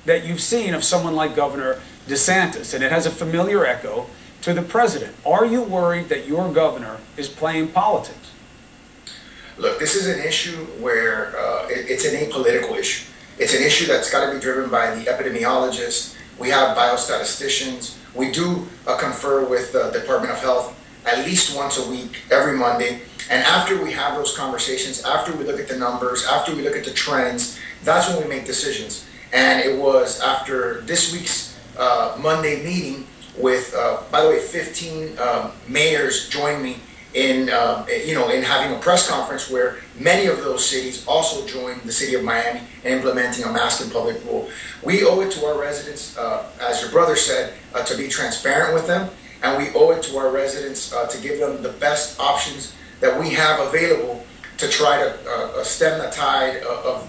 that you've seen of someone like Governor DeSantis, and it has a familiar echo to the president. Are you worried that your governor is playing politics?
Look, this is an issue where it's an apolitical issue. It's an issue that's got to be driven by the epidemiologists. We have biostatisticians. We do confer with the Department of Health at least once a week, every Monday. And after we have those conversations, after we look at the numbers, after we look at the trends, that's when we make decisions. And it was after this week's Monday meeting with, by the way, 15 mayors joined me in having a press conference where many of those cities also joined the city of Miami in implementing a mask in public rule. We owe it to our residents, as your brother said, to be transparent with them, and we owe it to our residents to give them the best options that we have available to try to stem the tide of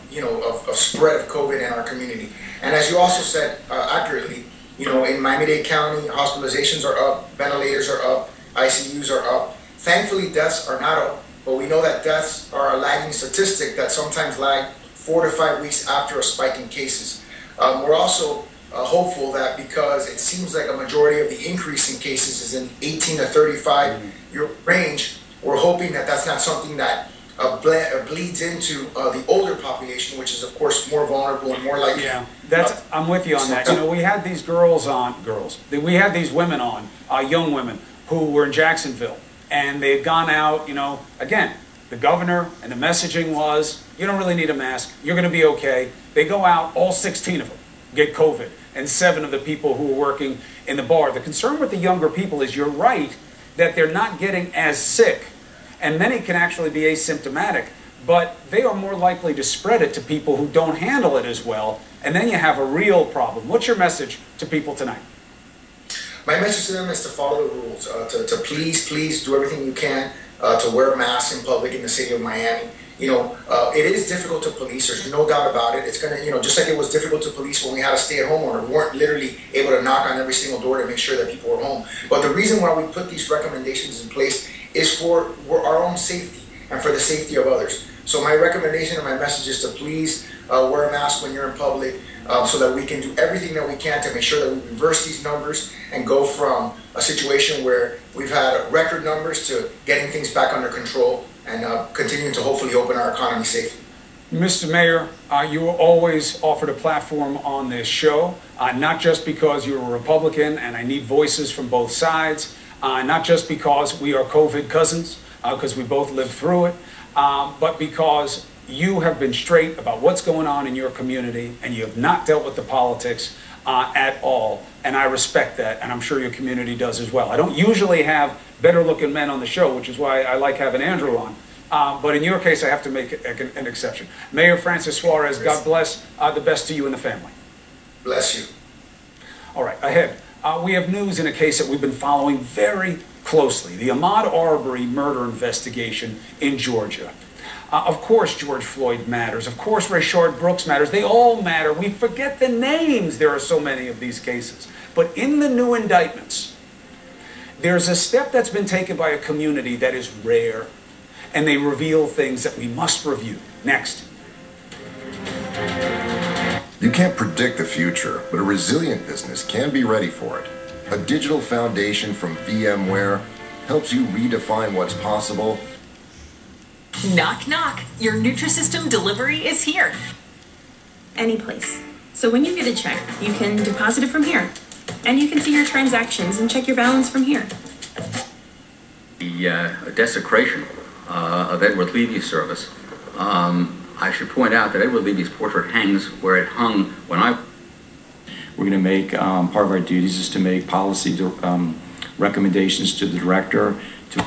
spread of COVID in our community. And as you also said accurately, you know, in Miami-Dade County, hospitalizations are up, ventilators are up, ICUs are up. Thankfully, deaths are not up, but we know that deaths are a lagging statistic that sometimes lag 4 to 5 weeks after a spike in cases. We're also hopeful that because it seems like a majority of the increase in cases is in 18 to 35-year range, we're hoping that that's not something that bleeds into the older population, which is, of course, more vulnerable and more likely.
Yeah, I'm with you on that. You know, we had these we had these women on, young women, who were in Jacksonville. And they had gone out, you know, again, the governor and the messaging was, you don't really need a mask, you're going to be okay. They go out, all 16 of them get COVID, and 7 of the people who were working in the bar. The concern with the younger people is, you're right, that they're not getting as sick, and many can actually be asymptomatic, but they are more likely to spread it to people who don't handle it as well, and then you have a real problem. What's your message to people tonight?
My message to them is to follow the rules, to please do everything you can to wear masks in public in the city of Miami. You know, it is difficult to police, there's no doubt about it. It's going to, you know, just like it was difficult to police when we had a stay-at-home order. We weren't literally able to knock on every single door to make sure that people were home. But the reason why we put these recommendations in place is for our own safety and for the safety of others. So my recommendation and my message is to please wear a mask when you're in public, so that we can do everything that we can to make sure that we reverse these numbers and go from a situation where we've had record numbers to getting things back under control and continuing to hopefully open our economy safely.
Mr. Mayor, you were always offered a platform on this show, not just because you're a Republican and I need voices from both sides, not just because we are COVID cousins, because we both lived through it, but because you have been straight about what's going on in your community, and you have not dealt with the politics at all. And I respect that, and I'm sure your community does as well. I don't usually have better-looking men on the show, which is why I like having Andrew on. But in your case, I have to make an exception. Mayor Francis Suarez, God bless, the best to you and the family.
Bless you.
All right, ahead. We have news in a case that we've been following very closely, the Ahmaud Arbery murder investigation in Georgia. Of course George Floyd matters. Of course Rayshard Brooks matters. They all matter. We forget the names. There are so many of these cases. But in the new indictments, there's a step that's been taken by a community that is rare, and they reveal things that we must review. Next.
You can't predict the future, but a resilient business can be ready for it. A digital foundation from VMware helps you redefine what's possible.
Knock, knock. Your Nutrisystem delivery is here.
Any place. So when you get a check, you can deposit it from here. And you can see your transactions and check your balance from here.
The desecration of Edward Levy's service. I should point out that Edward Levy's portrait hangs where it hung when I...
We're going to make, part of our duties is to make policy recommendations to the director to